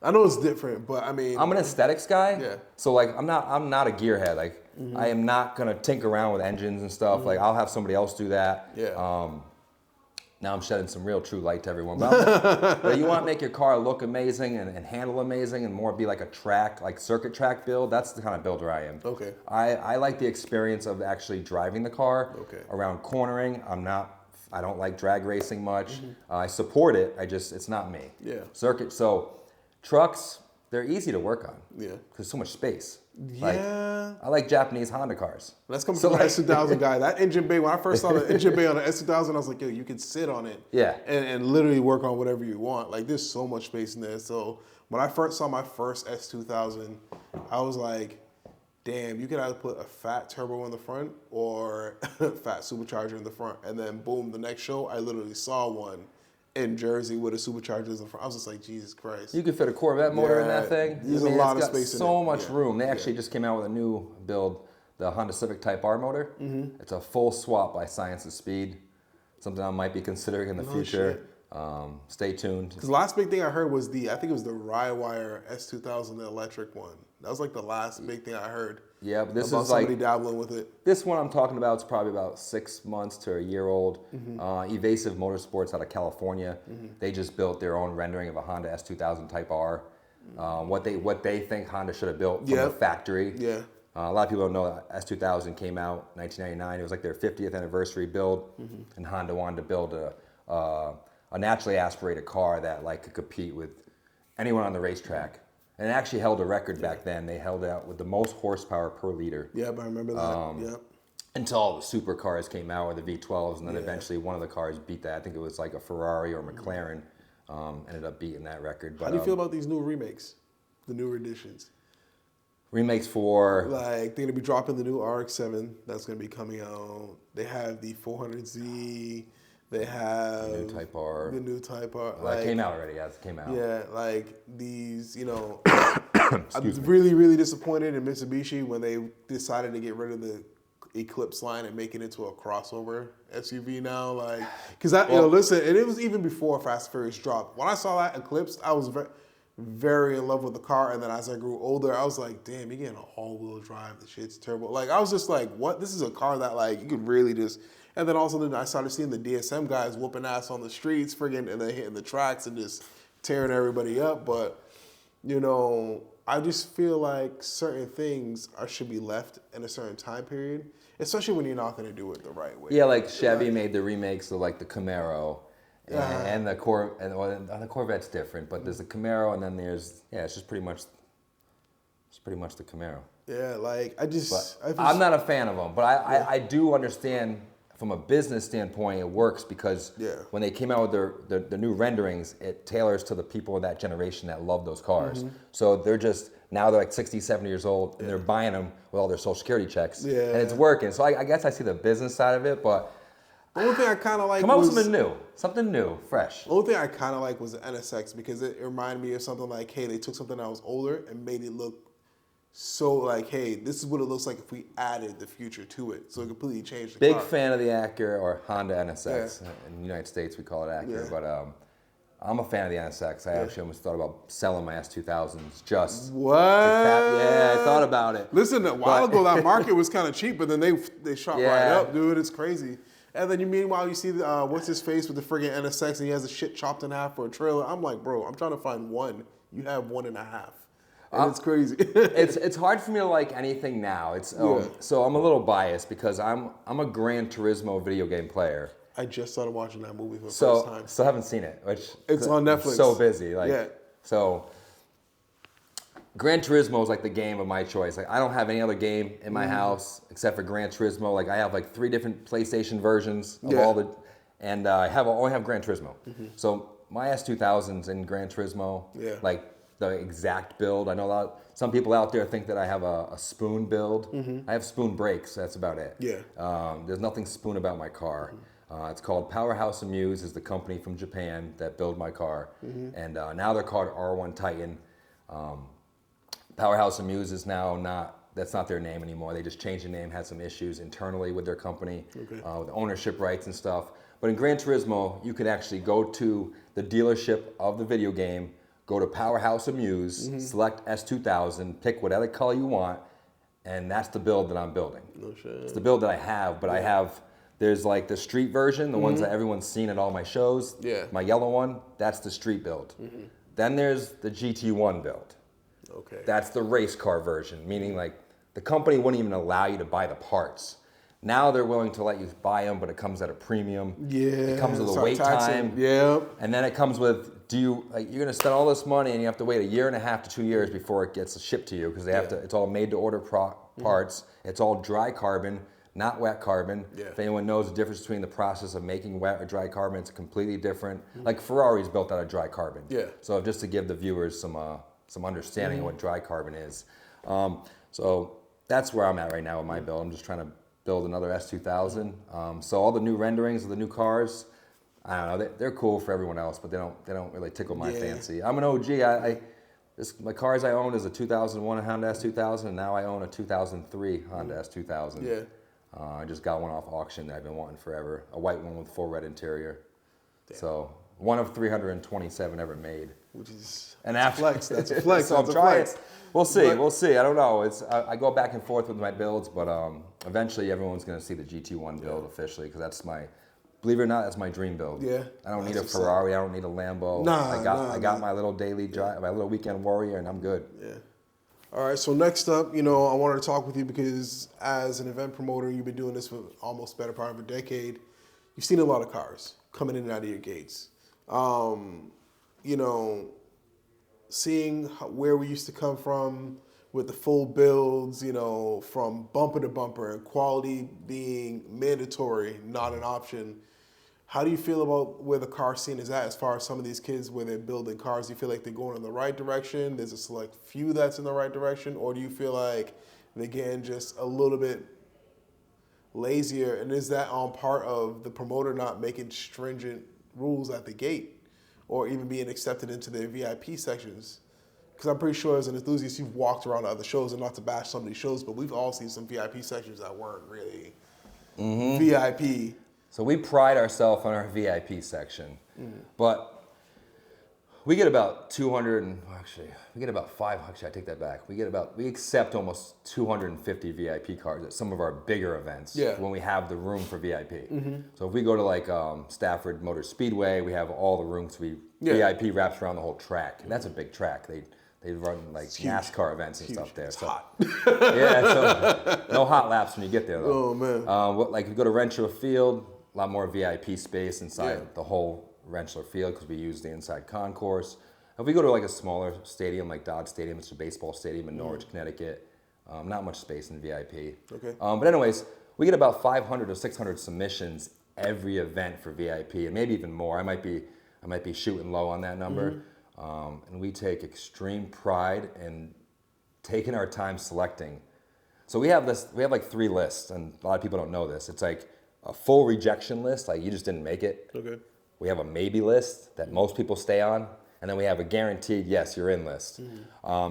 know it's different, but I mean...
I'm an aesthetics guy. Yeah. So, like, I'm not a gearhead. Like, I am not going to tinker around with engines and stuff. Like, I'll have somebody else do that. Yeah. Now I'm shedding some real true light to everyone. But you want to make your car look amazing and handle amazing and more be like a track, like circuit track build. That's the kind of builder I am. Okay. I like the experience of actually driving the car around cornering. I don't like drag racing much. I support it. It's not me. Yeah. Circuit. So trucks, they're easy to work on. Yeah. Because so much space. Yeah. I like Japanese Honda cars.
That's coming from the S2000 guy. That engine bay, when I first saw the engine bay on the S2000, I was like, yo, you can sit on it. Yeah. And literally work on whatever you want. Like, there's so much space in there. So when I first saw my first S2000, I was like, damn, you could either put a fat turbo in the front or a fat supercharger in the front. And then boom, the next show, I literally saw one in Jersey with a supercharger in the front. I was just like, Jesus Christ.
You could fit a Corvette motor in that thing.
There's a lot of space in it.
So much room. They actually just came out with a new build, the Honda Civic Type R motor. It's a full swap by Science of Speed. Something I might be considering in the future. Stay tuned.
Because the last big thing I heard was I think it was the Rywire S2000, the electric one. That was like the last big thing I heard.
Yeah, but this
about
is like
somebody dabbling with it.
This one I'm talking about is probably about 6 months to a year old. Evasive Motorsports out of California. They just built their own rendering of a Honda S2000 Type R. What they think Honda should have built from the factory. Yeah. A lot of people don't know that S2000 came out 1999. It was like their 50th anniversary build, and Honda wanted to build a a naturally aspirated car that like could compete with anyone on the racetrack. And it actually held a record back then. They held it out with the most horsepower per liter.
Yep, I remember that. Yep.
Until all the supercars came out, or the V12s, and then eventually one of the cars beat that. I think it was like a Ferrari or McLaren. Ended up beating that record. But,
how do you feel about these new remakes, the newer editions?
Remakes for?
Like, they're going to be dropping the new RX-7 that's going to be coming out. They have the 400Z. They have
the new Type R.
The new Type R.
Well, that came out already. Yeah, it came out.
Yeah, like these, you know, I was really, really disappointed in Mitsubishi when they decided to get rid of the Eclipse line and make it into a crossover SUV now. Like, because you know, listen, and it was even before Fast and Furious dropped. When I saw that Eclipse, I was very in love with the car, and then as I grew older, I was like, damn, you're getting an all-wheel drive. The shit's terrible. Like, I was just like, what? This is a car that, like, you could really just... And then also I started seeing the DSM guys whooping ass on the streets, friggin', and then hitting the tracks and just tearing everybody up. But, you know, I just feel like certain things should be left in a certain time period, especially when you're not going to do it the right way.
Yeah, like Chevy made the remakes of like the Camaro and the the Corvette's different, but there's the Camaro, and then there's it's just pretty much the Camaro.
Yeah, like
I'm not a fan of them, but I do understand. From a business standpoint, it works because when they came out with the new renderings, it tailors to the people of that generation that love those cars. So they're like 60, 70 years old, and they're buying them with all their Social Security checks, and it's working. So I guess I see the business side of it, but
the only thing I kind of like
come up with something new, fresh.
The only thing I kind of like was the NSX because it reminded me of something like, hey, they took something that was older and made it look so like, hey, this is what it looks like if we added the future to it. So it completely changed the car.
Big fan of the Acura or Honda NSX. In the United States, we call it Acura. But I'm a fan of the NSX. I actually almost thought about selling my S2000s just
what?
I thought about it.
Listen, a while ago that market was kind of cheap, but then they shot right up, dude. It's crazy. And then meanwhile you see what's his face with the friggin' NSX, and he has the shit chopped in half for a trailer. I'm like, bro, I'm trying to find one. You have 1.5. And it's crazy.
it's hard for me to like anything now. So I'm a little biased because I'm a Gran Turismo video game player.
I just started watching that movie for the first time.
Still haven't seen it.
It's on Netflix.
So busy. So Gran Turismo is like the game of my choice. Like I don't have any other game in my house except for Gran Turismo. Like I have like 3 different PlayStation versions of all the, and I only have Gran Turismo. So my S2000's in Gran Turismo. Like the exact build. I know some people out there think that I have a spoon build. I have spoon brakes. That's about it. There's nothing spoon about my car. It's called Powerhouse Amuse, is the company from Japan that build my car, and now they're called R1 Titan. Powerhouse Amuse is now that's not their name anymore. They just changed the name, had some issues internally with their company, with ownership rights and stuff. But in Gran Turismo, you could actually go to the dealership of the video game, go to Powerhouse Amuse, select S2000, pick whatever color you want, and that's the build that I'm building.
No shit.
It's the build that I have, but there's like the street version, the ones that everyone's seen at all my shows. My yellow one, that's the street build. Then there's the GT1 build. That's the race car version, meaning like the company wouldn't even allow you to buy the parts. Now they're willing to let you buy them, but it comes at a premium. It comes with a wait time. And then it comes with, you're gonna spend all this money and you have to wait 1.5 to 2 years before it gets shipped to you because they have to. It's all made to order parts. It's all dry carbon, not wet carbon. If anyone knows the difference between the process of making wet or dry carbon, it's completely different. Like Ferrari's built out of dry carbon. So just to give the viewers some understanding of what dry carbon is. So that's where I'm at right now with my build. I'm just trying to build another S2000. So all the new renderings of the new cars, I don't know, they're cool for everyone else, but they don't really tickle my fancy. I'm an OG. My cars I own is a 2001 Honda S2000, and now I own a 2003 Honda S2000. I just got one off auction that I've been wanting forever, a white one with full red interior. So one of 327 ever made.
Which is
flex.
That's a flex.
So I'm trying. We'll see. I don't know. I go back and forth with my builds, but eventually everyone's going to see the GT1 build officially because that's believe it or not, that's my dream build. I don't need a Ferrari. I don't need a Lambo. I got my little daily drive, my little weekend warrior, and I'm good.
All right. So next up, I wanted to talk with you because as an event promoter, you've been doing this for almost better part of a decade. You've seen a lot of cars coming in and out of your gates. You know, seeing where we used to come from with the full builds, you know, from bumper to bumper and quality being mandatory, not an option. How do you feel about where the car scene is at as far as some of these kids where they're building cars? Do you feel like they're going in the right direction? There's a select few that's in the right direction? Or do you feel like they're getting just a little bit lazier? And is that on part of the promoter not making stringent rules at the gate or even being accepted into their VIP sections? Because I'm pretty sure as an enthusiast, you've walked around to other shows, and not to bash some of these shows, but we've all seen some VIP sections that weren't really VIP.
So we pride ourselves on our VIP section, but we get about 200 and we get about I take that back. We accept almost 250 VIP cards at some of our bigger events when we have the room for VIP. So if we go to like Stafford Motor Speedway, we have all the rooms. VIP wraps around the whole track, and that's a big track. They run like NASCAR events and stuff there.
It's hot.
Yeah, so no hot laps when you get there though.
Oh man.
Like if you go to Rentschler Field, a lot more VIP space inside the whole Rentschler Field because we use the inside concourse. If we go to like a smaller stadium like Dodge Stadium, it's a baseball stadium in Norwich, Connecticut, not much space in VIP.
Okay.
But anyways, we get about 500 to 600 submissions every event for VIP, and maybe even more. I might be shooting low on that number. And we take extreme pride in taking our time selecting. So we have like 3 lists, and a lot of people don't know this. It's like a full rejection list, like you just didn't make it.
Okay.
We have a maybe list that most people stay on, and then we have a guaranteed yes, you're in list.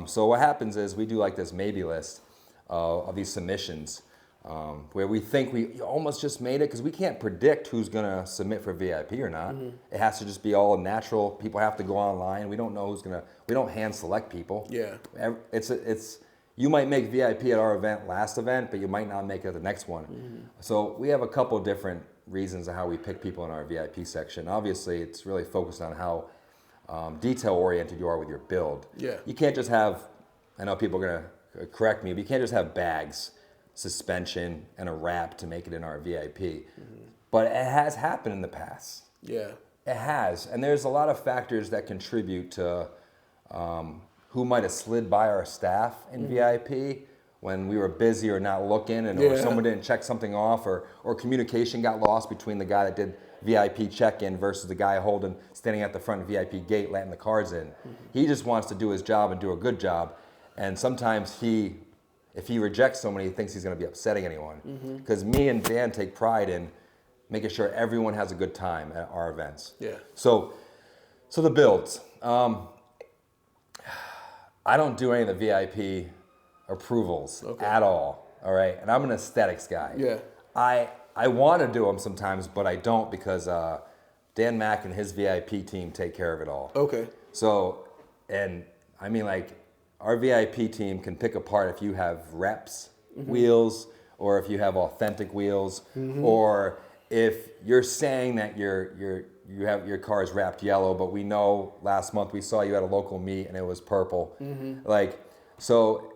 So what happens is we do like this maybe list of these submissions where we think we almost just made it because we can't predict who's gonna submit for VIP or not. It has to just be all natural. People have to go online. We don't know who's gonna. We don't hand select people.
Yeah.
It's you might make VIP at our last event, but you might not make it at the next one. So we have a couple different reasons of how we pick people in our VIP section. Obviously, it's really focused on how detail oriented you are with your build.
Yeah.
You can't just have. I know people are gonna correct me, but you can't just have bags, suspension, and a wrap to make it in our VIP. But it has happened in the past.
Yeah.
It has. And there's a lot of factors that contribute to who might have slid by our staff in VIP when we were busy or not looking, and or someone didn't check something off, or communication got lost between the guy that did VIP check-in versus the guy standing at the front VIP gate letting the cards in. He just wants to do his job and do a good job. And sometimes if he rejects someone, he thinks he's going to be upsetting anyone. Because me and Dan take pride in making sure everyone has a good time at our events.
Yeah.
So the builds. I don't do any of the VIP approvals at all. All right, and I'm an aesthetics guy.
Yeah.
I want to do them sometimes, but I don't because Dan Mack and his VIP team take care of it all. Okay. So, and I mean like. Our VIP team can pick apart if you have reps wheels, or if you have authentic wheels, or if you're saying that you have your car is wrapped yellow, but we know last month we saw you at a local meet and it was purple. Like, so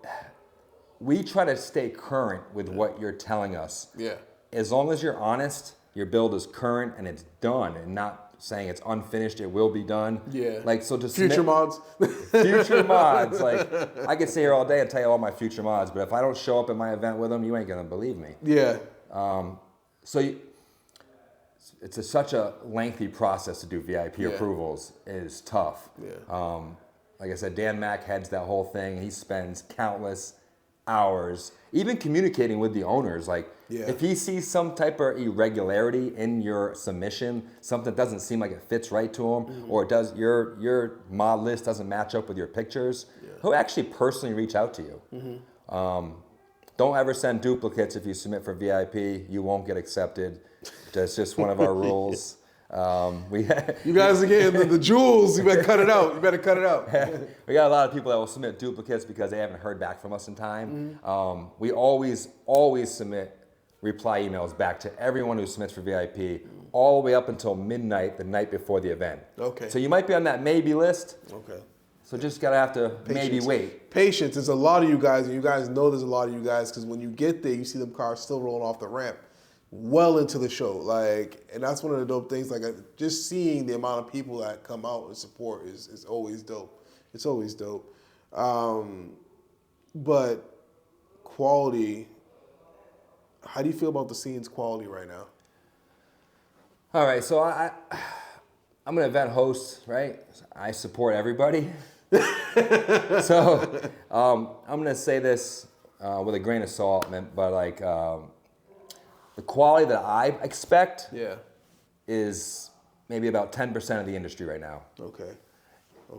we try to stay current with what you're telling us. Yeah. As long as you're honest, your build is current and it's done, and not saying it's unfinished, it will be done. Yeah. Like, so just
future mods.
Future mods. Like, I could sit here all day and tell you all my future mods, but if I don't show up at my event with them, you ain't gonna believe me. Yeah. It's such a lengthy process to do VIP approvals. It is tough. Yeah. Like I said, Dan Mack heads that whole thing. He spends countless hours, even communicating with the owners. Like, if he sees some type of irregularity in your submission, something doesn't seem like it fits right to him, or it does, your mod list doesn't match up with your pictures, he'll actually personally reach out to you. Don't ever send duplicates if you submit for VIP. You won't get accepted. That's just one of our rules.
You guys are getting the jewels. You better cut it out. We
got a lot of people that will submit duplicates because they haven't heard back from us in time. We always submit reply emails back to everyone who submits for VIP all the way up until midnight the night before the event. Okay. So you might be on that maybe list. Okay. So just gotta have to maybe wait.
Patience. There's a lot of you guys, and you guys know there's a lot of you guys, because when you get there, you see them cars still rolling off the ramp. well into the show. Like, and that's one of the dope things. Like, just seeing the amount of people that come out and support is always dope. It's always dope. But quality, how do you feel about the scene's quality right now?
All right, so I'm an event host, right? I support everybody. So I'm gonna say this with a grain of salt, man, but like the quality that I expect is maybe about 10% of the industry right now.
Okay.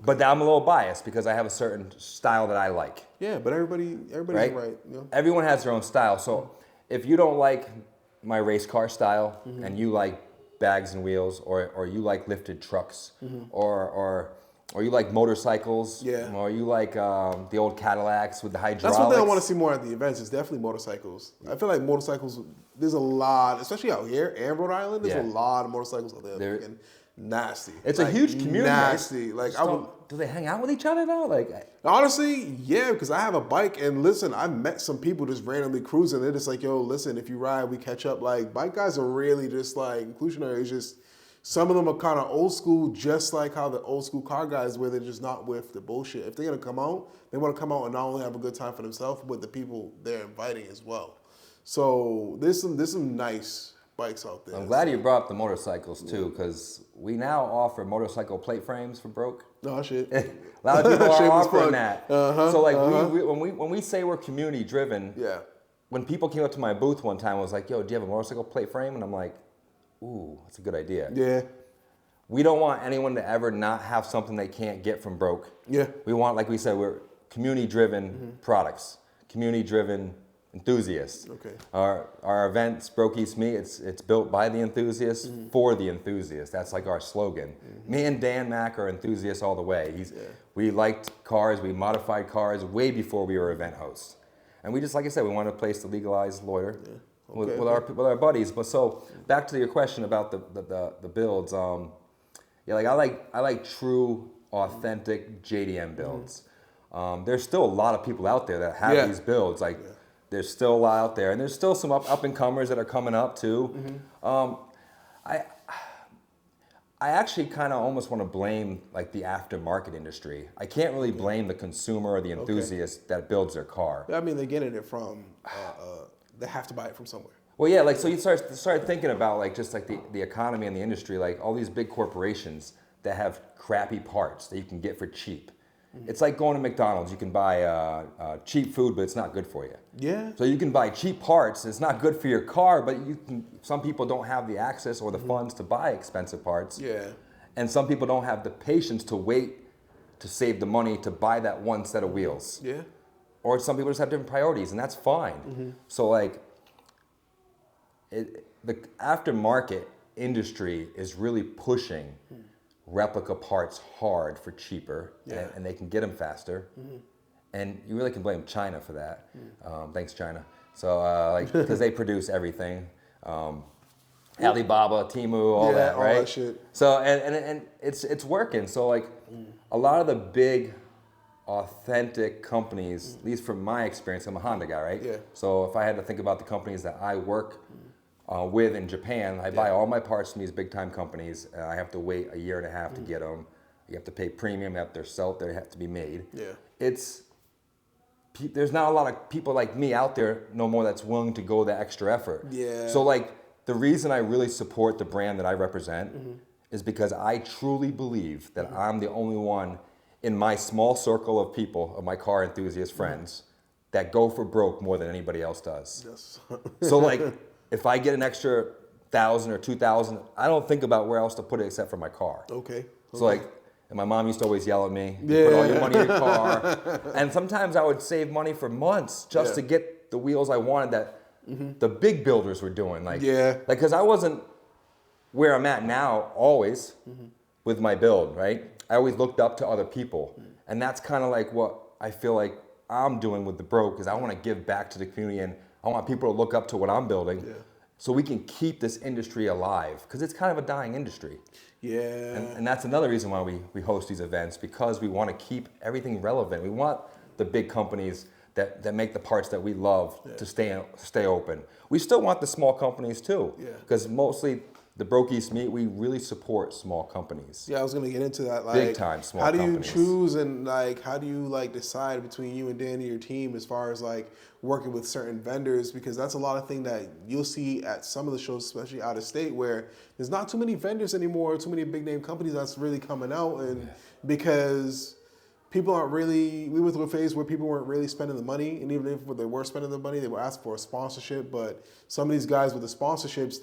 But I'm a little biased because I have a certain style that I like.
Yeah, but everybody's right. You know?
Everyone has their own style. So if you don't like my race car style and you like bags and wheels, or you like lifted trucks, or you like motorcycles, or you like the old Cadillacs with the hydraulics.
That's one thing I want to see more at the events. Is definitely motorcycles. I feel like motorcycles. There's a lot, especially out here and Rhode Island. There's a lot of motorcycles out there. They're freaking nasty.
It's like, a huge community.
Nasty. Like
do they hang out with each other though? Like
honestly, yeah, because I have a bike and listen, I met some people just randomly cruising. They're just like, yo, listen, if you ride, we catch up. Like bike guys are really just like inclusionary. It's just some of them are kind of old school, just like how the old school car guys were. They're just not with the bullshit. If they're gonna come out, they want to come out and not only have a good time for themselves, but the people they're inviting as well. So there's some nice bikes out there.
I'm glad you brought up the motorcycles too, because we now offer motorcycle plate frames for broke.
No shit.
A lot of people are offering that. So like when we say we're community driven, when people came up to my booth one time, I was like, yo, do you have a motorcycle plate frame? And I'm like, ooh, that's a good idea.
Yeah.
We don't want anyone to ever not have something they can't get from broke.
Yeah.
We want, like we said, we're community driven products, community driven enthusiasts.
Okay.
Our events, Broke Eats Me, it's built by the enthusiasts for the enthusiasts. That's like our slogan. Me and Dan Mack are enthusiasts all the way. We liked cars, we modified cars way before we were event hosts. And we just, like I said, we wanted a place to legalize loiter with our buddies. But so back to your question about the builds. Like I like true, authentic JDM builds. There's still a lot of people out there that have these builds. Like there's still a lot out there, and there's still some up and comers that are coming up too. I actually kind of almost want to blame like the aftermarket industry. I can't really blame the consumer or the enthusiast that builds their car.
I mean, they're getting it from, they have to buy it from somewhere.
Well, yeah, like so you start thinking about like just like the economy and the industry, like all these big corporations that have crappy parts that you can get for cheap. It's like going to McDonald's. You can buy cheap food, but it's not good for you.
Yeah.
So you can buy cheap parts. It's not good for your car, but some people don't have the access or the funds to buy expensive parts.
Yeah.
And some people don't have the patience to wait to save the money to buy that one set of wheels.
Yeah.
Or some people just have different priorities, and that's fine. So like, the aftermarket industry is really pushing replica parts hard for cheaper, and they can get them faster. And you really can blame China for that. Thanks, China. So like, because they produce everything. Alibaba, Temu, all that, right?
All that shit.
So and it's working. So like, a lot of the big, authentic companies, at least from my experience, I'm a Honda guy, right?
Yeah.
So if I had to think about the companies that I work with in Japan, I buy all my parts from these big time companies. I have to wait a year and a half to get them. You have to pay premium. They have to be made.
Yeah.
There's not a lot of people like me out there no more that's willing to go the extra effort.
Yeah.
So like the reason I really support the brand that I represent is because I truly believe that I'm the only one in my small circle of people, of my car enthusiast friends, that go for broke more than anybody else does.
Yes.
So like, if I get an extra 1,000 or 2,000, I don't think about where else to put it except for my car.
Okay.
So like, and my mom used to always yell at me, you put all your money in your car. And sometimes I would save money for months just to get the wheels I wanted that the big builders were doing. Like, because I wasn't where I'm at now always with my build, right? I always looked up to other people. And that's kind of like what I feel like I'm doing with the Broke, is I want to give back to the community, and I want people to look up to what I'm building so we can keep this industry alive, because it's kind of a dying industry.
Yeah.
And that's another reason why we host these events, because we want to keep everything relevant. We want the big companies that make the parts that we love to stay open. We still want the small companies too, because mostly the Brokies Meat, we really support small companies.
Yeah, I was gonna get into that. Like,
big time small companies.
How do you choose and like how do you like decide between you and Danny, your team, as far as like working with certain vendors? Because that's a lot of thing that you'll see at some of the shows, especially out of state, where there's not too many vendors anymore, too many big name companies that's really coming out, and because people aren't really, we went through a phase where people weren't really spending the money, and even if they were spending the money, they would ask for a sponsorship. But some of these guys with the sponsorships,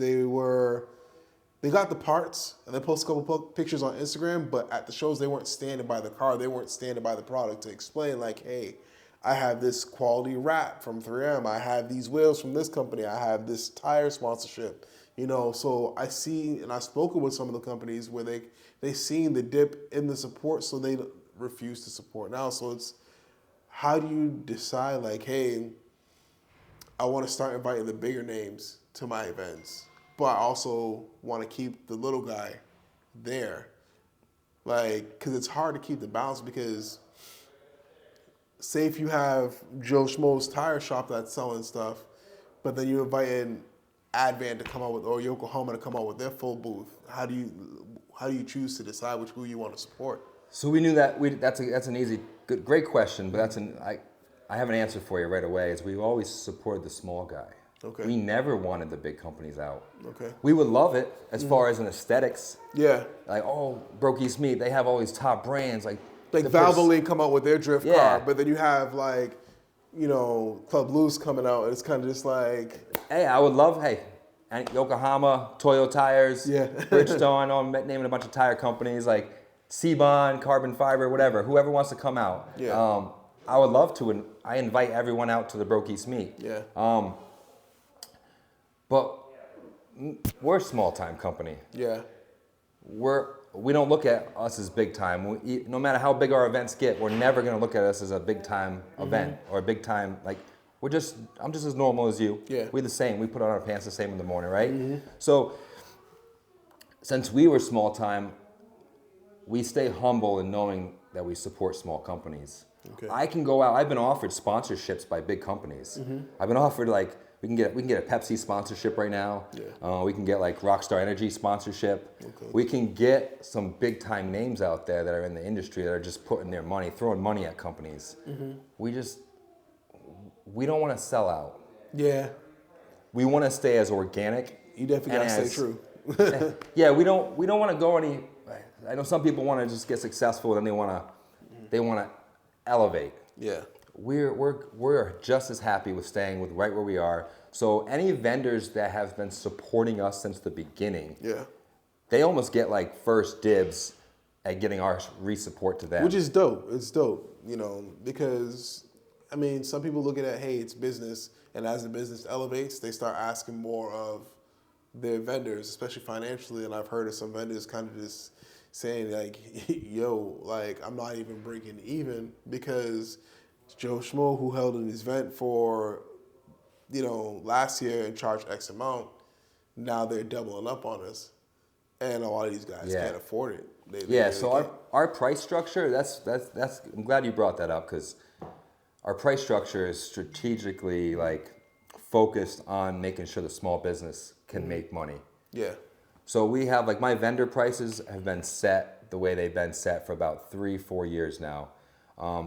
they got the parts and they post a couple pictures on Instagram, but at the shows they weren't standing by the car, they weren't standing by the product to explain like, hey, I have this quality wrap from 3M, I have these wheels from this company, I have this tire sponsorship, you know. So I see, and I've spoken with some of the companies where they seen the dip in the support, so they refuse to support now. So it's, how do you decide like, hey, I want to start inviting the bigger names to my events, but I also want to keep the little guy there. Like, because it's hard to keep the balance, because say if you have Joe Schmo's tire shop that's selling stuff, but then you invite in Advan to come out with, or Yokohama to come out with their full booth. How do you choose to decide who you want to support?
So we knew that that's an easy, great question, but I have an answer for you right away. Is we always supported the small guy.
Okay.
We never wanted the big companies out.
Okay.
We would love it as far as an aesthetics.
Yeah.
Like, oh, Brokies Meat, they have all these top brands. Like
Valvoline come out with their drift car, but then you have like, you know, Club Loose coming out, and it's kind of just like.
Hey, I would love, and Yokohama, Toyo Tires, Bridgestone, I'm naming a bunch of tire companies like C-Bond, Carbon Fiber, whatever, whoever wants to come out.
Yeah.
I would love to, and I invite everyone out to the Brokies Meat.
Yeah.
But we're a small time company.
Yeah.
We don't look at us as big time. No matter how big our events get, we're never going to look at us as a big time event or a big time, like, I'm just as normal as you.
Yeah.
We're the same. We put on our pants the same in the morning, right? So since we were small time, we stay humble in knowing that we support small companies.
Okay.
I can go out. I've been offered sponsorships by big companies. I've been offered like, we can get a Pepsi sponsorship right now.
Yeah.
We can get like Rockstar Energy sponsorship. Okay. We can get some big time names out there that are in the industry that are just putting their money, throwing money at companies. We don't want to sell out.
Yeah.
We want to stay as organic.
You definitely gotta stay true.
Yeah, we don't want to go any. I know some people want to just get successful and they want to elevate.
Yeah.
We're just as happy with staying with right where we are. So any vendors that have been supporting us since the beginning, they almost get like first dibs at getting our re-support to them.
Which is dope. It's dope, you know, because I mean, some people look at it, hey, it's business, and as the business elevates, they start asking more of their vendors, especially financially. And I've heard of some vendors kind of just saying like, yo, like I'm not even breaking even because Joe Schmo, who held an event for, you know, last year and charged X amount, now they're doubling up on us. And a lot of these guys can't afford it. They
so our price structure, that's I'm glad you brought that up, because our price structure is strategically like focused on making sure the small business can make money.
Yeah.
So we have like my vendor prices have been set the way they've been set for about 3-4 years now.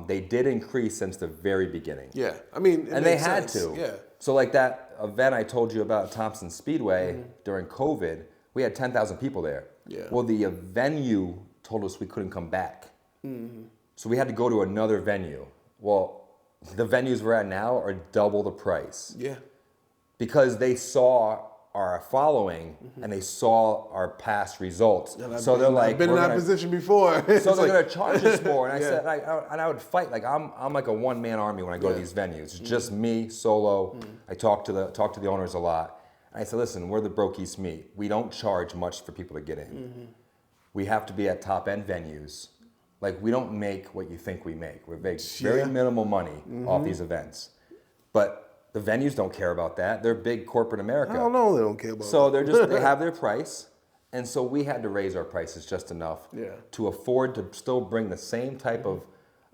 They did increase since the very beginning.
Yeah, I mean,
and they had to.
Yeah.
So like that event I told you about, Thompson Speedway, during COVID, we had 10,000 people there.
Yeah.
Well, the venue told us we couldn't come back. So we had to go to another venue. Well, the venues we're at now are double the price.
Yeah.
Because they saw our following and they saw our past results. So they're like,
I've been in that position before.
So they're gonna charge us more. And I said, I would fight. Like I'm like a one-man army when I go to these venues. It's just me, solo. I talk to the owners a lot. And I said, listen, we're the Brokies Meat. We don't charge much for people to get in. We have to be at top end venues. Like we don't make what you think we make. We make very minimal money off these events. But the venues don't care about that. They're big corporate America.
I don't know, they don't care about
So they have their price. And so we had to raise our prices just enough to afford to still bring the same type of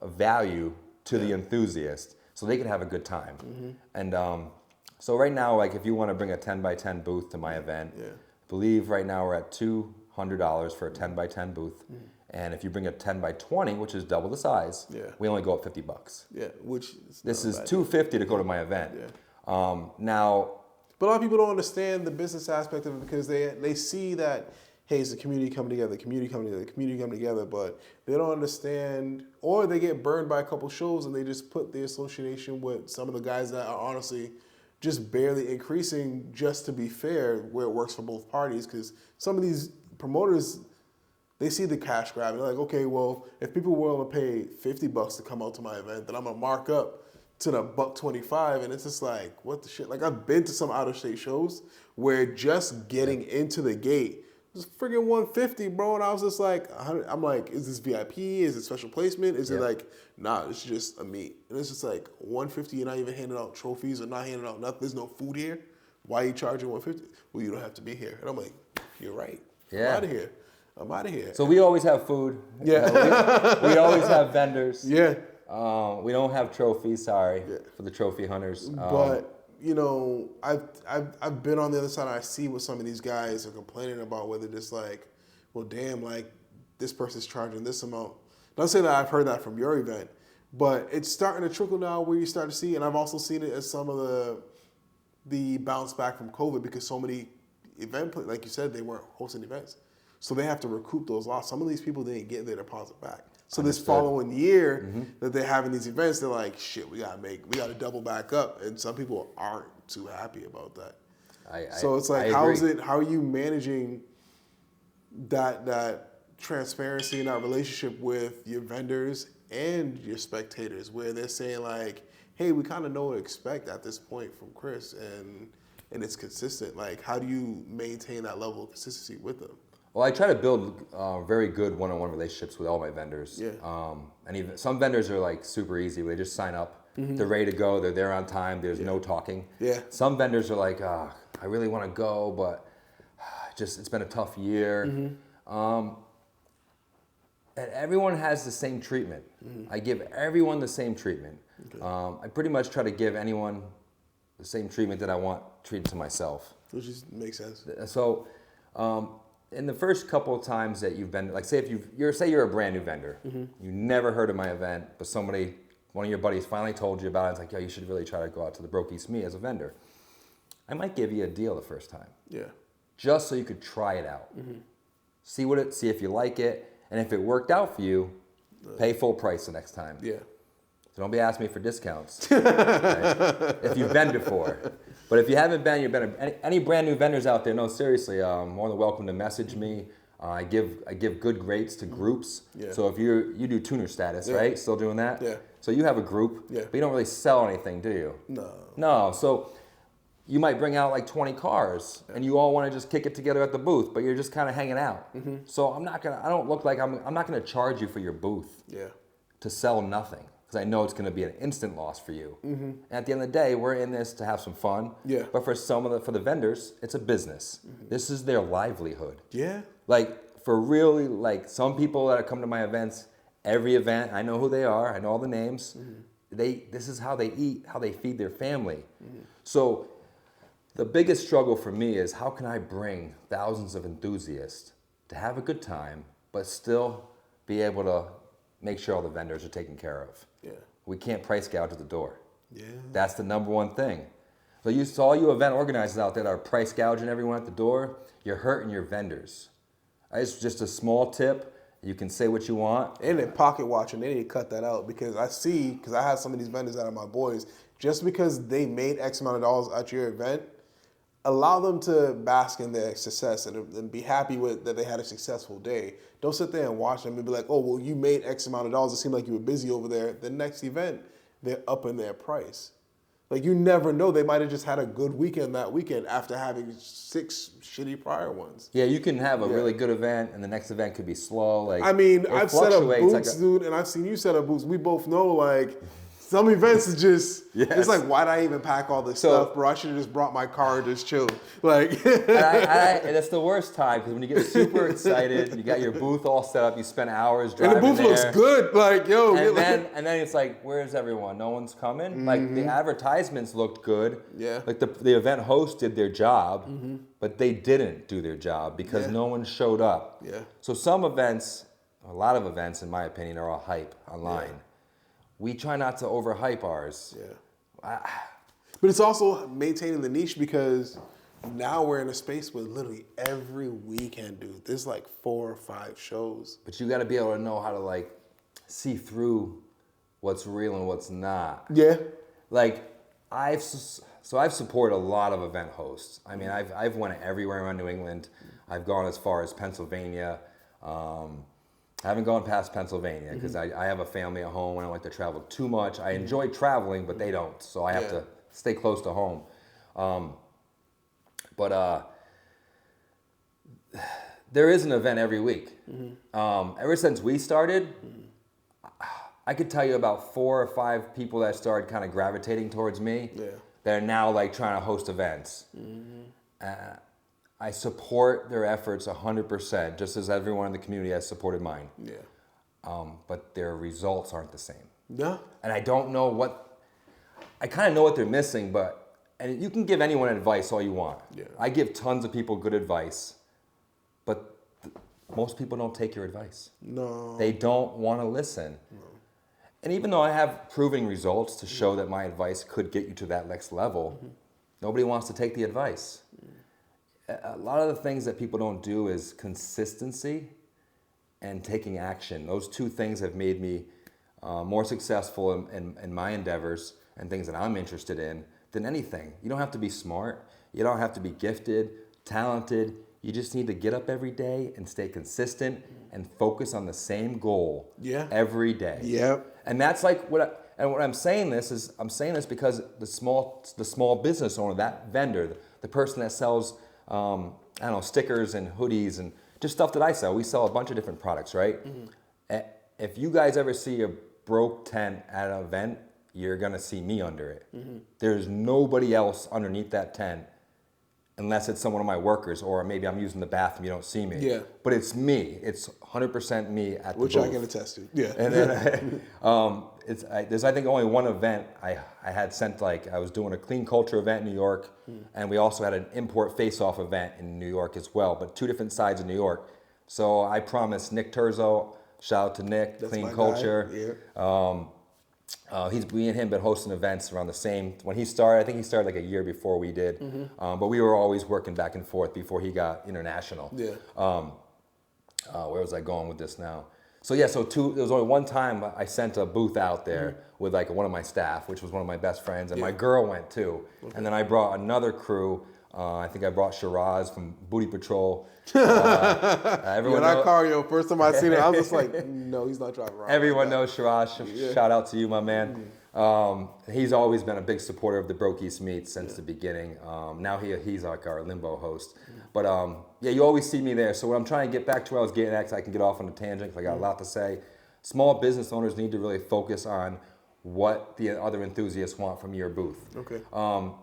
value to the enthusiast. so they can have a good time. And so right now, like if you want to bring a 10 by 10 booth to my event, I believe right now we're at $200 for a 10 by 10 booth. And if you bring a 10 by 20, which is double the size, we only go up $50.
Yeah, which
this is $250 to go to my event. Now,
but a lot of people don't understand the business aspect of it because they see that, hey, it's a community coming together, community coming together, but they don't understand, or they get burned by a couple shows and they just put the association with some of the guys that are honestly just barely increasing just to be fair, where it works for both parties. Because some of these promoters, they see the cash grab and they're like, okay, well, if people were willing to pay $50 to come out to my event, then I'm gonna mark up to the $125, and it's just like, what the shit? Like, I've been to some out of state shows where just getting into the gate was friggin' $150, bro, and I was just like, I'm like, is this VIP? Is it special placement? Is it like, nah, it's just a meet, and it's just like $150. You're not even handing out trophies or not handing out nothing. There's no food here. Why are you charging $150? Well, you don't have to be here, and I'm like, you're right.
Yeah.
I'm out of here.
So we always have food.
Yeah.
We always have vendors.
Yeah.
We don't have trophies, sorry, for the trophy hunters.
But, you know, I've been on the other side and I see what some of these guys are complaining about, whether it's like, well, damn, like, this person's charging this amount. Not saying that I've heard that from your event, but it's starting to trickle down where you start to see, and I've also seen it as some of the bounce back from COVID, because so many like you said, they weren't hosting events. So they have to recoup those losses. Some of these people didn't get their deposit back. So this following year that they're having these events, they're like, shit, we gotta double back up. And some people aren't too happy about that. So it's like, how are you managing that transparency and that relationship with your vendors and your spectators, where they're saying like, hey, we kind of know what to expect at this point from Chris, and it's consistent. Like, how do you maintain that level of consistency with them?
Well, I try to build very good one-on-one relationships with all my vendors.
Yeah.
And even some vendors are like super easy. They just sign up. They're ready to go. They're there on time. There's no talking.
Yeah.
Some vendors are like, I really want to go, but it's been a tough year. And everyone has the same treatment. I give everyone the same treatment. Okay. I pretty much try to give anyone the same treatment that I want treated to myself.
Which just makes sense.
So, in the first couple of times that you've been, like, say you're a brand new vendor, you never heard of my event, but one of your buddies finally told you about it. It's like, yo, you should really try to go out to the Brokies Me as a vendor. I might give you a deal the first time. Yeah. Just so you could try it out. See if you like it, and if it worked out for you, pay full price the next time. Yeah. So don't be asking me for discounts if you've been before. But if you haven't been, any brand new vendors out there, no, seriously, more than welcome to message me. I give good rates to groups. Yeah. So if you do tuner status, right? Still doing that? Yeah. So you have a group, but you don't really sell anything, do you? No. No. So you might bring out like 20 cars, and you all want to just kick it together at the booth, but you're just kind of hanging out. So I'm not gonna charge you for your booth. Yeah. To sell nothing. Because I know it's going to be an instant loss for you. And at the end of the day, we're in this to have some fun. Yeah. But for the vendors, it's a business. This is their livelihood. Yeah. Like, for really, like, some people that come to my events, every event, I know who they are, I know all the names. This is how they eat, how they feed their family. So the biggest struggle for me is, how can I bring thousands of enthusiasts to have a good time, but still be able to make sure all the vendors are taken care of. Yeah. We can't price gouge at the door. Yeah. That's the number one thing. So all you event organizers out there that are price gouging everyone at the door, you're hurting your vendors. It's just a small tip. You can say what you want.
And they're pocket watching. They need to cut that out, because I have some of these vendors that are my boys, just because they made X amount of dollars at your event, allow them to bask in their success and be happy with that they had a successful day. Don't sit there and watch them and be like, oh, well, you made X amount of dollars. It seemed like you were busy over there. The next event, they're upping their price. Like, you never know. They might have just had a good weekend that weekend after having 6 shitty prior ones.
Yeah, you can have a really good event, and the next event could be slow. Like,
I mean, I've set up booths, dude, and I've seen you set up booths. We both know, like, Some events is just,
Yes.
it's like, why'd I even pack all this stuff, bro? I should have just brought my car and just chilled. Like,
And it's the worst time because when you get super excited, you got your booth all set up, you spend hours driving
and the booth
there,
looks good. Like, yo.
and then it's like, where's everyone? No one's coming. Like the advertisements looked good.
Yeah.
Like the event host did their job, but they didn't do their job because no one showed up.
Yeah.
So some events, a lot of events, in my opinion, are all hype online. Yeah. We try not to overhype ours.
Yeah. But it's also maintaining the niche because now we're in a space where literally every weekend, dude, there's like 4 or 5 shows.
But you got to be able to know how to like see through what's real and what's not.
Yeah.
Like I've supported a lot of event hosts. I mean, I've went everywhere around New England. I've gone as far as Pennsylvania. I haven't gone past Pennsylvania because I have a family at home and I don't like to travel too much. I enjoy traveling, but they don't, so I have to stay close to home. But there is an event every week. Ever since we started, I could tell you about 4 or 5 people that started kind of gravitating towards me.
Yeah.
They're now like trying to host events. I support their efforts 100%, just as everyone in the community has supported mine.
Yeah.
But their results aren't the same.
No.
And I don't know I kind of know what they're missing, and you can give anyone advice all you want.
Yeah.
I give tons of people good advice, but most people don't take your advice.
No.
They don't want to listen. No. And even though I have proven results to show that my advice could get you to that next level, nobody wants to take the advice. A lot of the things that people don't do is consistency and taking action. Those 2 things have made me more successful in my endeavors and things that I'm interested in than anything. You don't have to be smart. You don't have to be gifted, talented. You just need to get up every day and stay consistent and focus on the same goal every day. Yep. And that's like what I'm saying this is, I'm saying this because the small business owner, that vendor, the person that sells I don't know, stickers and hoodies and just stuff that I sell. We sell a bunch of different products, right? If you guys ever see a broke tent at an event, you're gonna see me under it. There's nobody else underneath that tent unless it's someone of my workers or maybe I'm using the bathroom, you don't see me. Yeah. But it's me. It's 100% me at the
Which
booth.
I can attest to. Yeah.
And then there's I think only one event I had sent, like I was doing a clean culture event in New York, and we also had an import face-off event in New York as well, but 2 different sides of New York. So I promised Nick Terzo, shout out to Nick,
That's
Clean
my
Culture.
Guy. Yeah.
Me and him been hosting events around the same, when he started, I think he started like a year before we did, but we were always working back and forth before he got international.
Yeah.
Where was I going with this now? So yeah, there was only one time I sent a booth out there with like one of my staff, which was one of my best friends, and my girl went too. Okay. And then I brought another crew. I think I brought Shiraz from Booty Patrol. Everyone
that car, first time I seen it, I was just like, no, he's not driving around.
Everyone knows Shiraz. Shout out to you, my man. He's always been a big supporter of the Broke East Meets since the beginning. Now he's like our limbo host. But you always see me there. So when I'm trying to get back to where I was getting at, 'cause I can get off on a tangent because I got a lot to say. Small business owners need to really focus on what the other enthusiasts want from your booth. Okay.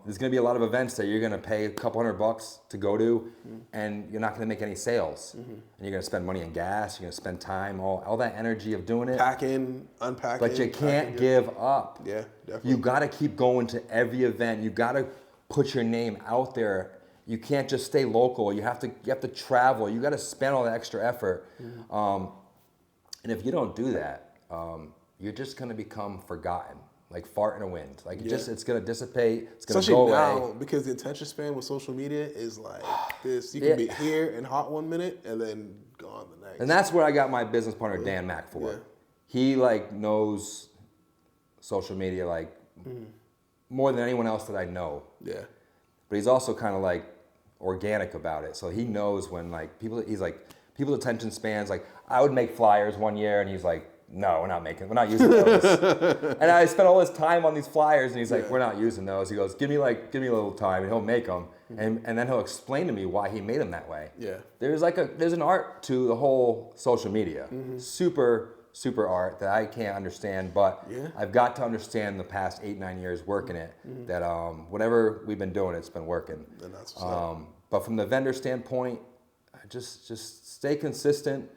There's going to be a lot of events that you're going to pay a couple $100 to go to, and you're not going to make any sales. And you're going to spend money on gas. You're going to spend time, all that energy of doing it.
Packing, unpacking.
But you can't give up.
Yeah, definitely.
You got to keep going to every event. You got to put your name out there. You can't just stay local. You have to travel. You got to spend all that extra effort. And if you don't do that, you're just going to become forgotten, like fart in the wind. Like it's going to dissipate. It's going to go away.
Especially now, because the attention span with social media is like this. You can be here and hot 1 minute and then gone the next.
And that's where I got my business partner Dan Mack for. Yeah. He knows social media more than anyone else that I know. Yeah. But he's also kind of organic about it. So he knows when people's attention spans, I would make flyers one year and he's like, no, we're not using those. And I spent all this time on these flyers and he's like, we're not using those. He goes, give me a little time, and he'll make them. And then he'll explain to me why he made them that way. Yeah. There's an art to the whole social media. Super, super art that I can't understand, but I've got to understand the past 8-9 years working it, that whatever we've been doing, it's been working.
And that's what's up.
But from the vendor standpoint, just stay consistent.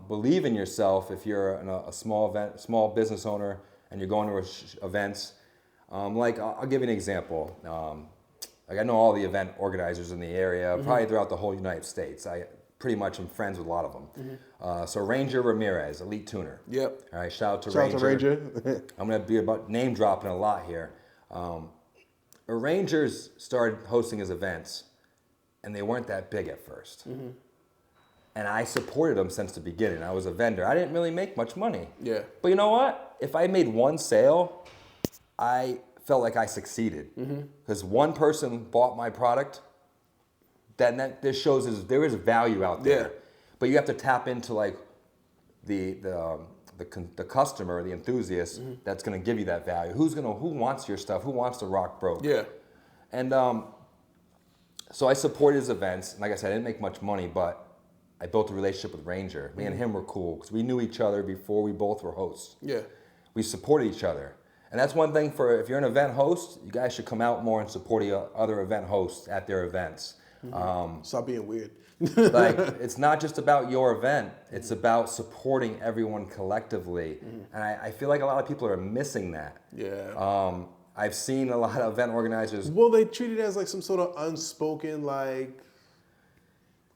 Believe in yourself. If you're a small business owner and you're going to events, like I'll give you an example. Like I know all the event organizers in the area, probably throughout the whole United States. I pretty much am friends with a lot of them. So Ranger Ramirez, elite tuner.
Yep.
All right, shout out to
Shout
Ranger.
out to Ranger.
I'm gonna be about name dropping a lot here. Rangers started hosting his events, and they weren't that big at first. And I supported them since the beginning. I was a vendor. I didn't really make much money.
Yeah.
But you know what? If I made one sale, I felt like I succeeded. Because one person bought my product, then this shows there is value out there.
Yeah.
But you have to tap into like the customer, the enthusiast that's gonna give you that value. Who wants your stuff? Who wants to rock broke?
Yeah.
And so I supported his events. Like I said, I didn't make much money, but I built a relationship with Ranger. Me and him were cool because we knew each other before we both were hosts.
Yeah.
We supported each other. And that's one thing if you're an event host, you guys should come out more and support other event hosts at their events.
Stop being weird.
Like, it's not just about your event, it's about supporting everyone collectively. And I feel like a lot of people are missing that.
Yeah.
I've seen a lot of event organizers.
Well, they treat it as like some sort of unspoken, like,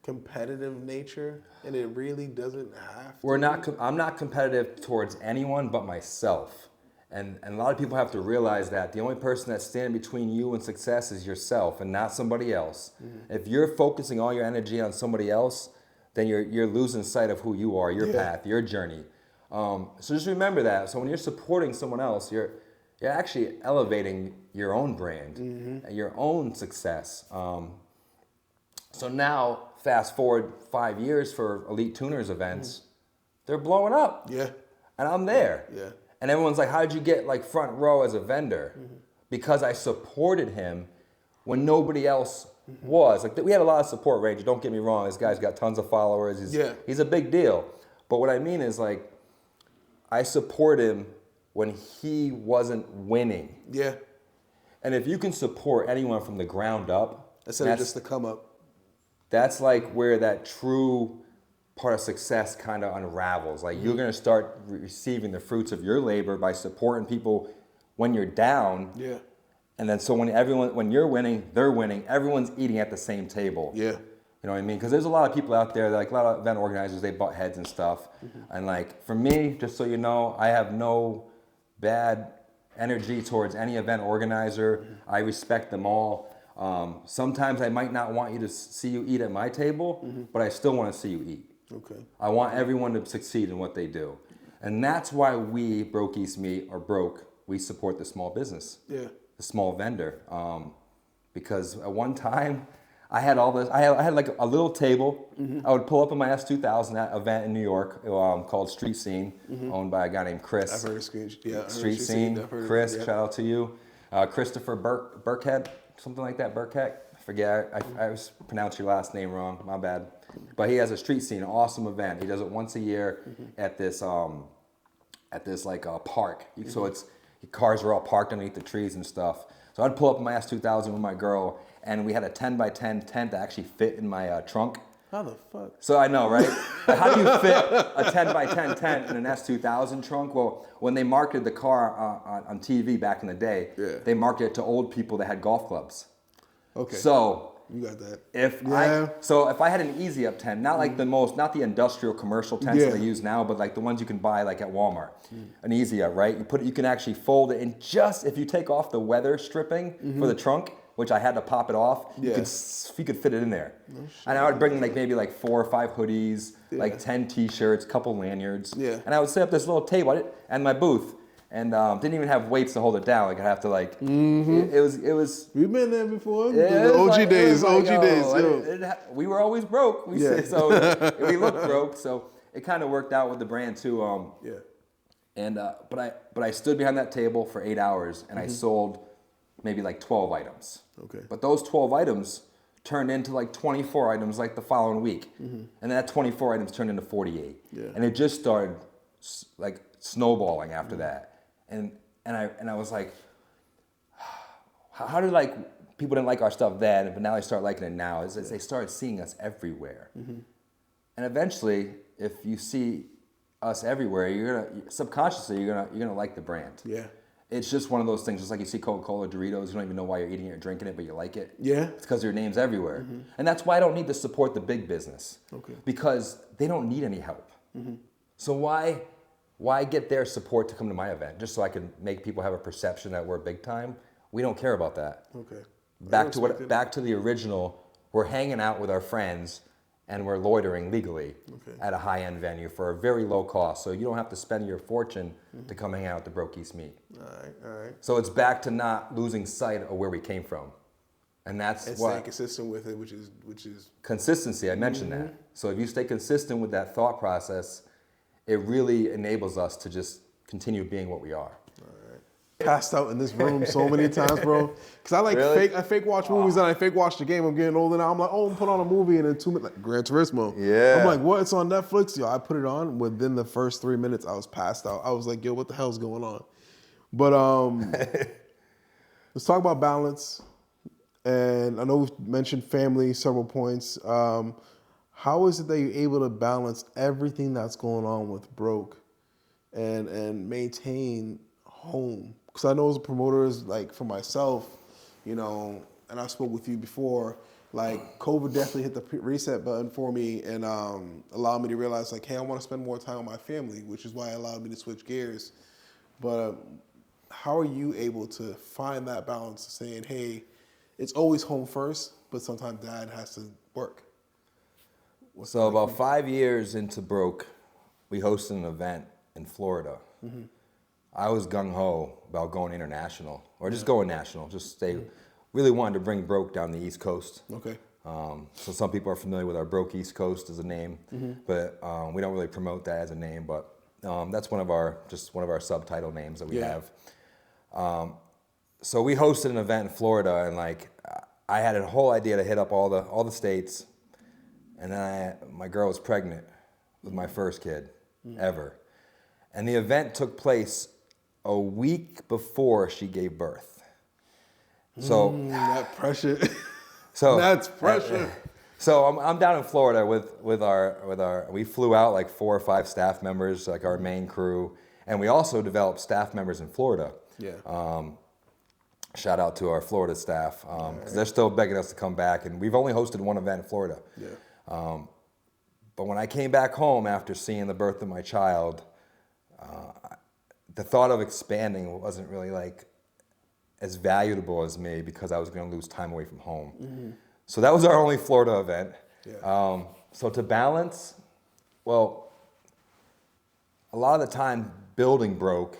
competitive nature, and it really doesn't have to.
I'm not competitive towards anyone but myself. And a lot of people have to realize that the only person that's standing between you and success is yourself and not somebody else. If you're focusing all your energy on somebody else, then you're losing sight of who you are, your path, your journey. So just remember that. So when you're supporting someone else, you're actually elevating your own brand, and your own success. So now, fast forward 5 years for Elite Tuners events, they're blowing up.
Yeah.
And I'm there.
Yeah.
And everyone's like, how did you get like front row as a vendor? Because I supported him when nobody else was. Like we had a lot of support, Ranger. Don't get me wrong. This guy's got tons of followers. He's a big deal. But what I mean is like, I support him when he wasn't winning.
Yeah.
And if you can support anyone from the ground up,
Instead of just the come up.
that's like where that true part of success kind of unravels. Like you're gonna start receiving the fruits of your labor by supporting people when you're down.
Yeah.
And then so when you're winning, they're winning. Everyone's eating at the same table.
Yeah.
You know what I mean? Because there's a lot of people out there, like a lot of event organizers, they butt heads and stuff. And like for me, just so you know, I have no bad energy towards any event organizer. I respect them all. Sometimes I might not want you to see you eat at my table, but I still want to see you eat.
Okay.
I want everyone to succeed in what they do. And that's why we, Broke East Meat, or Broke, we support the small business, the small vendor. Because at one time, I had all this, I had like a little table. I would pull up in my S2000 at event in New York called Street Scene, owned by a guy named Chris.
I've heard of
Street Scene, Chris, shout out to you. Christopher Burkhead, something like that, Burkhead. I forget, I always pronounce your last name wrong, my bad. But he has a Street Scene, an awesome event. He does it once a year at this like park. So cars are all parked underneath the trees and stuff. So I'd pull up in my S2000 with my girl, and we had a 10x10 tent that actually fit in my trunk.
How the fuck?
So I know, right? How do you fit a 10x10 tent in an S2000 trunk? Well, when they marketed the car on TV back in the day, they marketed it to old people that had golf clubs.
Okay.
So
you got that.
If I had an easy up tent, not like not the industrial commercial tents that they use now, but like the ones you can buy like at Walmart, an easy up, right? You can actually fold it, and just if you take off the weather stripping for the trunk, which I had to pop it off, you could fit it in there. And I would bring like maybe like 4 or 5 hoodies, like 10 t-shirts, couple lanyards, and I would set up this little table and my booth. And didn't even have weights to hold it down. Like I have to like, it was.
We've been there before.
Yeah,
the OG days,
we were always broke. So we looked broke. So it kind of worked out with the brand too. And but I stood behind that table for 8 hours and I sold maybe like 12 items.
Okay.
But those 12 items turned into like 24 items like the following week, and that 24 items turned into 48. And it just started like snowballing after that. And I was like, how did like people didn't like our stuff then, but now they start liking it now? Is they started seeing us everywhere. And eventually, if you see us everywhere, you're gonna subconsciously you're gonna like the brand.
Yeah.
It's just one of those things, just like you see Coca-Cola, Doritos, you don't even know why you're eating it or drinking it, but you like it.
Yeah.
It's because your name's everywhere. And that's why I don't need to support the big business.
Okay.
Because they don't need any help. So why get their support to come to my event? Just so I can make people have a perception that we're big time? We don't care about that.
Okay.
Back to the original, we're hanging out with our friends and we're loitering legally at a high-end venue for a very low cost. So you don't have to spend your fortune to come hang out at the Broke East Meet.
All right.
So it's back to not losing sight of where we came from. And that's
And
what
staying consistent with it, which is
consistency. I mentioned that. So if you stay consistent with that thought process, it really enables us to just continue being what we are.
passed out in this room so many times, bro. Because I like
Really?
I fake watch movies and I fake watch the game. I'm getting older now. I'm like, oh, put on a movie and in 2 minutes, like Gran Turismo.
Yeah.
I'm like, what? It's on Netflix? Yo, I put it on. Within the first 3 minutes, I was passed out. I was like, yo, what the hell's going on? But let's talk about balance. And I know we've mentioned family several points. How is it that you're able to balance everything that's going on with Broke and maintain home? Because I know as a promoter, is like for myself, you know, and I spoke with you before, like COVID definitely hit the reset button for me and allowed me to realize like, hey, I want to spend more time with my family, which is why it allowed me to switch gears. But how are you able to find that balance of saying, hey, it's always home first, but sometimes dad has to work?
So about 5 years into Broke, we hosted an event in Florida. Mm-hmm. I was gung-ho about going international, or just going national, just stay. Really wanted to bring Broke down the East Coast.
Okay.
So some people are familiar with our Broke East Coast as a name, but we don't really promote that as a name, but that's one of our subtitle names that we have. So we hosted an event in Florida, and like I had a whole idea to hit up all the states, and then my girl was pregnant with my first kid ever, and the event took place a week before she gave birth. So
that pressure.
So
that's pressure.
So I'm down in Florida with our we flew out like 4 or 5 staff members, like our main crew, and we also developed staff members in Florida.
Yeah.
Shout out to our Florida staff because they're still begging us to come back, and we've only hosted one event in Florida.
Yeah.
But when I came back home after seeing the birth of my child, the thought of expanding wasn't really like as valuable as me because I was going to lose time away from home. Mm-hmm. So that was our only Florida event. Yeah. So to balance, well, a lot of the time building Broke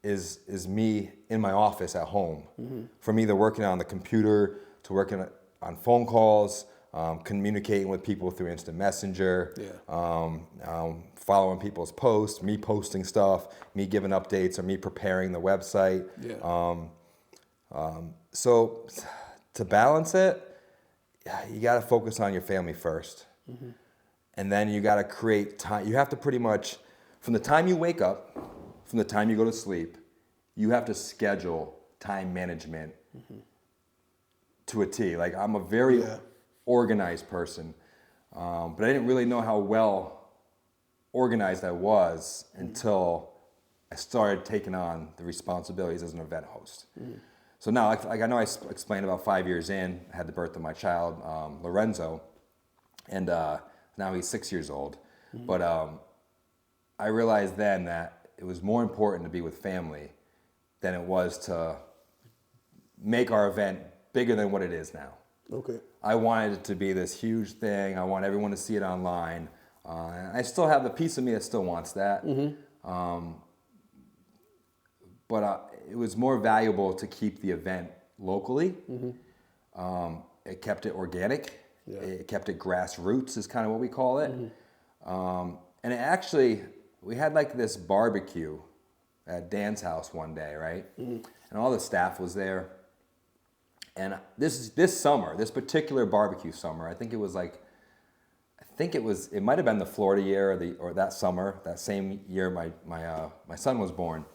is me in my office at home. Mm-hmm. From either working on the computer to working on phone calls, communicating with people through Instant Messenger, following people's posts, me posting stuff, me giving updates, or me preparing the website. Yeah. So to balance it, you got to focus on your family first. Mm-hmm. And then you got to create time. You have to pretty much, from the time you wake up, from the time you go to sleep, you have to schedule time management to a T. Like I'm a very organized person, but I didn't really know how well organized I was until I started taking on the responsibilities as an event host. So now, like I know I explained about 5 years in, I had the birth of my child, Lorenzo, and now he's 6 years old. But I realized then that it was more important to be with family than it was to make our event bigger than what it is now.
Okay.
I wanted it to be this huge thing. I want everyone to see it online. And I still have the piece of me that still wants that. But it was more valuable to keep the event locally. It kept it organic. Yeah. It kept it grassroots is kind of what we call it. And it actually, we had like this barbecue at Dan's house one day, right? And all the staff was there. And this summer, this particular barbecue summer, I think think it might have been the Florida year or that summer, that same year my son was born,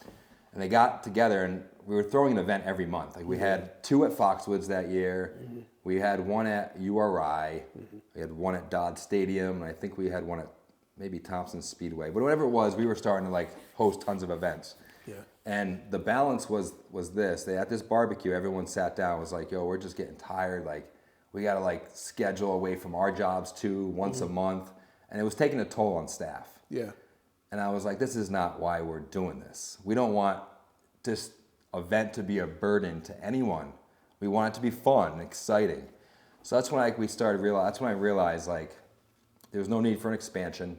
and they got together and we were throwing an event every month. Like we had 2 at Foxwoods that year, we had 1 at URI, we had 1 at Dodd Stadium, and I think we had 1 at maybe Thompson Speedway. But whatever it was, we were starting to like host tons of events.
Yeah.
And the balance was this. They at this barbecue, everyone sat down, was like, yo, we're just getting tired. Like, we gotta like schedule away from our jobs too, once a month. And it was taking a toll on staff.
Yeah.
And I was like, this is not why we're doing this. We don't want this event to be a burden to anyone. We want it to be fun and exciting. So that's when that's when I realized like, there's no need for an expansion.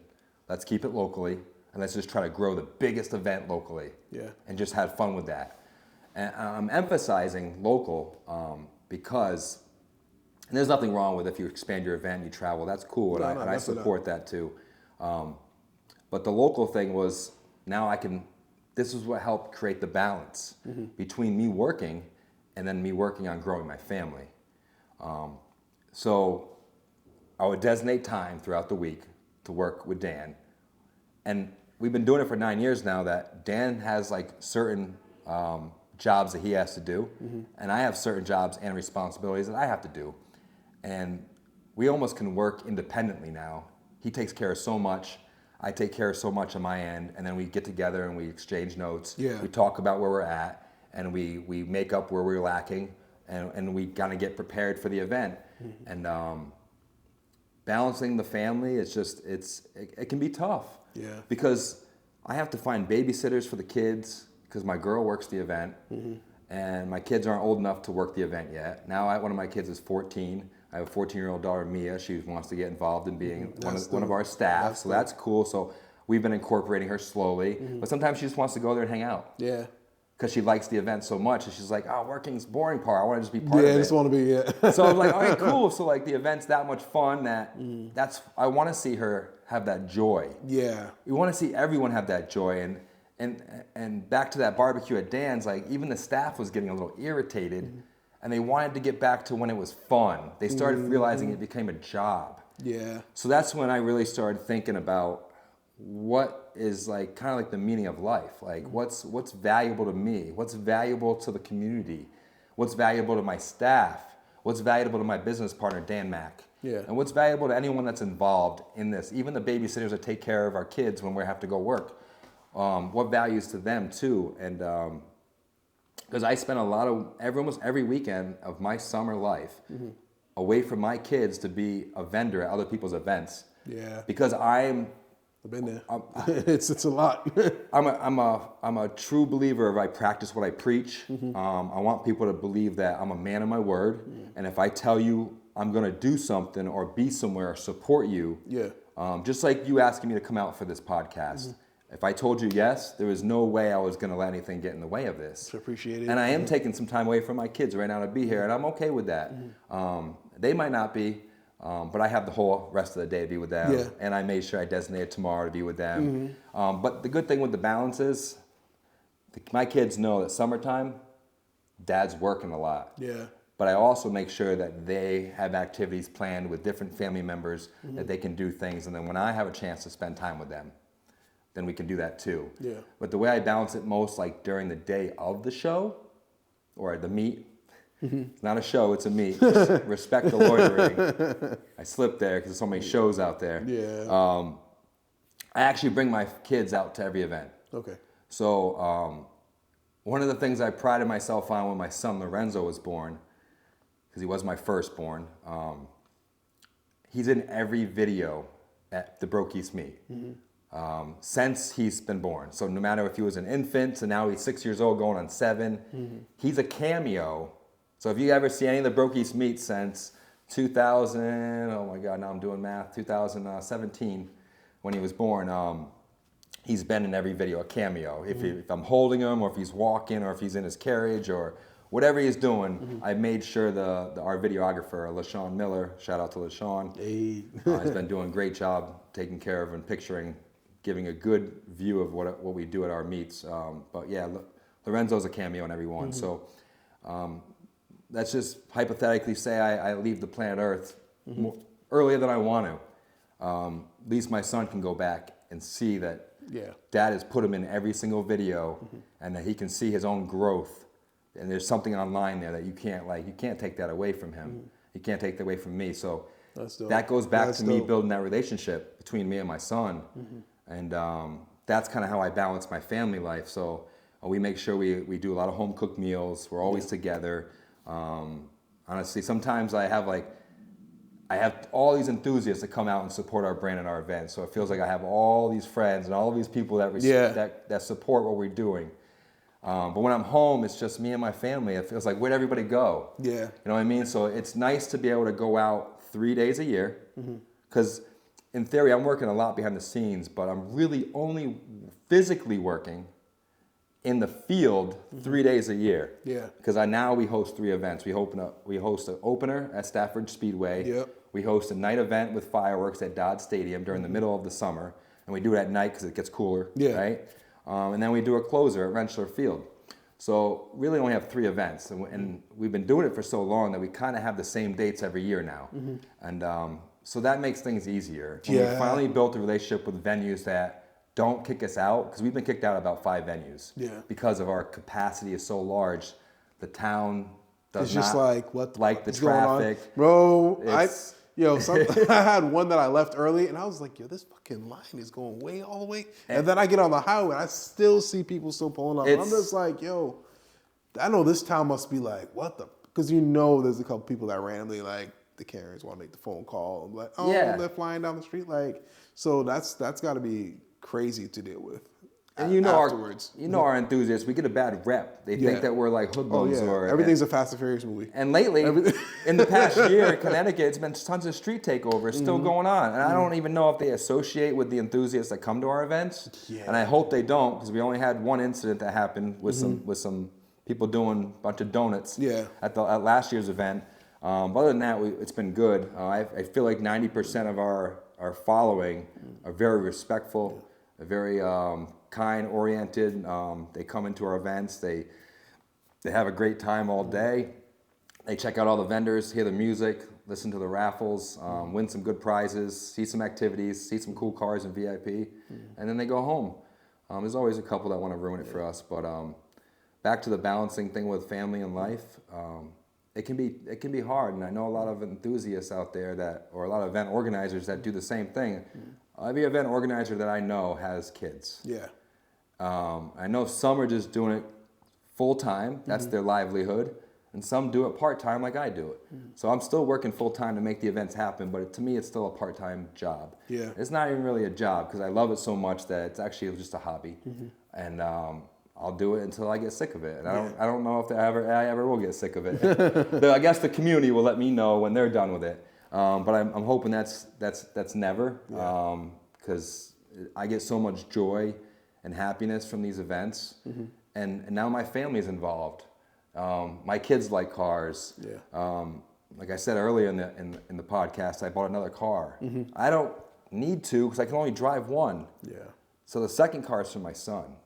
Let's keep it locally, and let's just try to grow the biggest event locally.
Yeah.
And just have fun with that. And I'm emphasizing local because, and there's nothing wrong with if you expand your event, you travel, that's cool, and I support that too. But the local thing was, this is what helped create the balance between me working and then me working on growing my family. So I would designate time throughout the week to work with Dan. And we've been doing it for 9 years now that Dan has like certain jobs that he has to do, and I have certain jobs and responsibilities that I have to do. And we almost can work independently now. He takes care of so much, I take care of so much on my end, and then we get together and we exchange notes.
Yeah.
We talk about where we're at, and we make up where we're lacking, and we kind of get prepared for the event. And balancing the family, it can be tough.
Yeah.
Because I have to find babysitters for the kids because my girl works the event, and my kids aren't old enough to work the event yet. Now one of my kids is 14. I have a 14-year-old daughter, Mia. She wants to get involved in being one of our staff, so that's cool. So we've been incorporating her slowly, but sometimes she just wants to go there and hang out. Yeah. Because she likes the event so much, and she's like, "Oh, working's boring part. I want to just be part of it."
Yeah, I just want to be. Yeah.
So I'm like, "All right, cool." So like the event's that much fun that I want to see her have that joy.
Yeah.
We want to see everyone have that joy, and back to that barbecue at Dan's, like even the staff was getting a little irritated, and they wanted to get back to when it was fun. They started realizing it became a job.
Yeah.
So that's when I really started thinking about what is like kind of like the meaning of life. Like what's valuable to me? What's valuable to the community? What's valuable to my staff? What's valuable to my business partner, Dan Mack?
Yeah.
And what's valuable to anyone that's involved in this? Even the babysitters that take care of our kids when we have to go work. What values to them too? And because I spent almost every weekend of my summer life away from my kids to be a vendor at other people's events.
Yeah.
Because I've
been there. It's a lot.
I'm a true believer of I practice what I preach. I want people to believe that I'm a man of my word, and if I tell you I'm going to do something or be somewhere or support you, just like you asking me to come out for this podcast. If I told you yes, there was no way I was going to let anything get in the way of this.
I appreciate it.
And I am taking some time away from my kids right now to be here, and I'm okay with that. They might not be. But I have the whole rest of the day to be with them, and I made sure I designated tomorrow to be with them. But the good thing with the balance is, my kids know that summertime, Dad's working a lot. Yeah. But I also make sure that they have activities planned with different family members that they can do things, and then when I have a chance to spend time with them, then we can do that too. Yeah. But the way I balance it most, like during the day of the show, or the meet. It's not a show, it's a meet. Just respect the loitering. I slipped there because there's so many shows out there. Yeah. I actually bring my kids out to every event. Okay. So one of the things I prided myself on when my son Lorenzo was born, because he was my firstborn, he's in every video at the Broke East meet. Since he's been born. So no matter if he was an infant, so now he's 6 years old going on 7, he's a cameo. So if you ever see any of the Broke East meets since 2000, oh my God, now I'm doing math, 2017, when he was born, he's been in every video, a cameo. If I'm holding him, or if he's walking, or if he's in his carriage, or whatever he's doing, I made sure our videographer, LaShawn Miller, shout out to LaShawn, has been doing a great job taking care of and picturing, giving a good view of what we do at our meets. But yeah, Lorenzo's a cameo in every one. So let's just hypothetically say I leave the planet Earth earlier than I want to. at least my son can go back and see that dad has put him in every single video, and that he can see his own growth. And there's something online there that you can't take that away from him. You can't take that away from me. So that goes back to me building that relationship between me and my son. And that's kind of how I balance my family life. So we make sure we do a lot of home cooked meals. We're always together. Honestly, sometimes I have all these enthusiasts that come out and support our brand and our events. So it feels like I have all these friends and all these people that support what we're doing. But when I'm home, it's just me and my family. It feels like, where'd everybody go? Yeah. You know what I mean? So it's nice to be able to go out 3 days a year. Because in theory, I'm working a lot behind the scenes, but I'm really only physically working in the field 3 days a year. Yeah. Because now we host 3 events. We host an opener at Stafford Speedway. Yep. We host a night event with fireworks at Dodd Stadium during the middle of the summer. And we do it at night because it gets cooler, right? And then we do a closer at Rentschler Field. So really only have 3 events. And we've been doing it for so long that we kind of have the same dates every year now. And so that makes things easier. We finally built a relationship with venues that don't kick us out, because we've been kicked out about 5 venues. Because of our capacity is so large. The town does not like the traffic.
Bro, I had one that I left early, and I was like, yo, this fucking line is going way all the way. And then I get on the highway, and I still see people still pulling up. And I'm just like, yo, I know this town must be like, what the? Because there's a couple people that randomly, like, the Karens want to make the phone call. I'm like, they're flying down the street. Like, so that's got to be crazy to deal with.
And our enthusiasts, we get a bad rep. They think that we're like hoodlums.
Everything's a Fast and Furious movie.
And lately, in the past year, Connecticut, it's been tons of street takeovers still going on. And I don't even know if they associate with the enthusiasts that come to our events. And I hope they don't, because we only had one incident that happened with some people doing a bunch of donuts at last year's event. But other than that, it's been good. I feel like 90% of our following are very respectful, very kind-oriented. They come into our events. They have a great time all day. They check out all the vendors, hear the music, listen to the raffles, win some good prizes, see some activities, see some cool cars in VIP, and then they go home. There's always a couple that want to ruin it for us, but back to the balancing thing with family and life. It can be hard, and I know a lot of enthusiasts out there or a lot of event organizers that do the same thing. Every event organizer that I know has kids. I know some are just doing it full time. That's their livelihood, and some do it part time, like I do it. So I'm still working full time to make the events happen, but to me, it's still a part time job. It's not even really a job because I love it so much that it's actually just a hobby, and I'll do it until I get sick of it. And I don't know if I ever will get sick of it. I guess the community will let me know when they're done with it. But I'm hoping that's never, because I get so much joy and happiness from these events. And now my family's involved. My kids like cars. Like I said earlier in the podcast, I bought another car. I don't need to because I can only drive one. So the second car is for my son.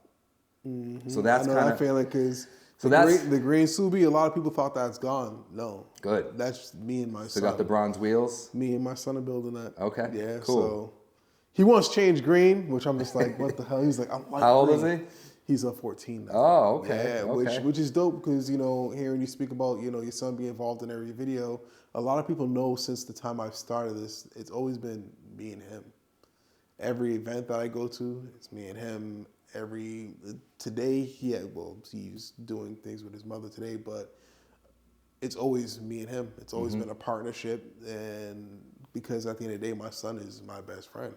So that's kind of
that feeling, because the green Subi, a lot of people thought that's gone. No,
good.
That's me and my son.
So got the bronze wheels.
Me and my son are building that.
Okay,
yeah,
cool.
So he wants to change green, which I'm just like, what the hell? He's like, I'm like,
how old is he?
He's 14 now.
Oh, okay.
Yeah,
okay.
Which is dope, because hearing you speak about your son being involved in every video, a lot of people know since the time I've started this, it's always been me and him. Every event that I go to, it's me and him. Today he's doing things with his mother today, but it's always me and him. It's always been a partnership, and because at the end of the day, my son is my best friend.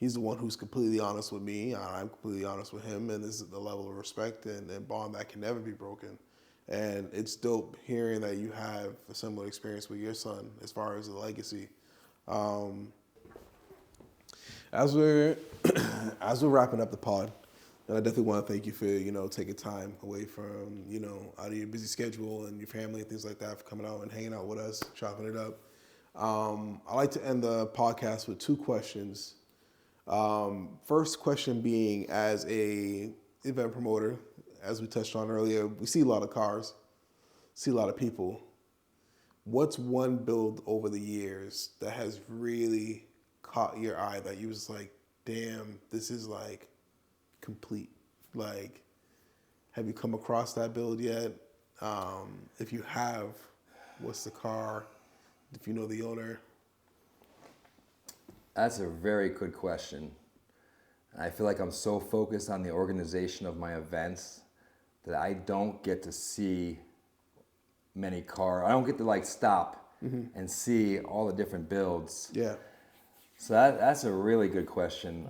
He's the one who's completely honest with me, and I'm completely honest with him, and this is the level of respect and bond that can never be broken. And it's dope hearing that you have a similar experience with your son as far as the legacy. As we're wrapping up the pod, and I definitely want to thank you for, taking time away from, out of your busy schedule and your family and things like that, for coming out and hanging out with us, chopping it up. I like to end the podcast with 2 questions. First question being, as a event promoter, as we touched on earlier, we see a lot of cars, see a lot of people. What's one build over the years that has really caught your eye that you was like, damn, this is like complete? Like, have you come across that build yet? If you have, what's the car? If you know the owner.
That's a very good question. I feel like I'm so focused on the organization of my events that I don't get to see many cars. I don't get to like stop and see all the different builds.
Yeah.
So that's a really good question.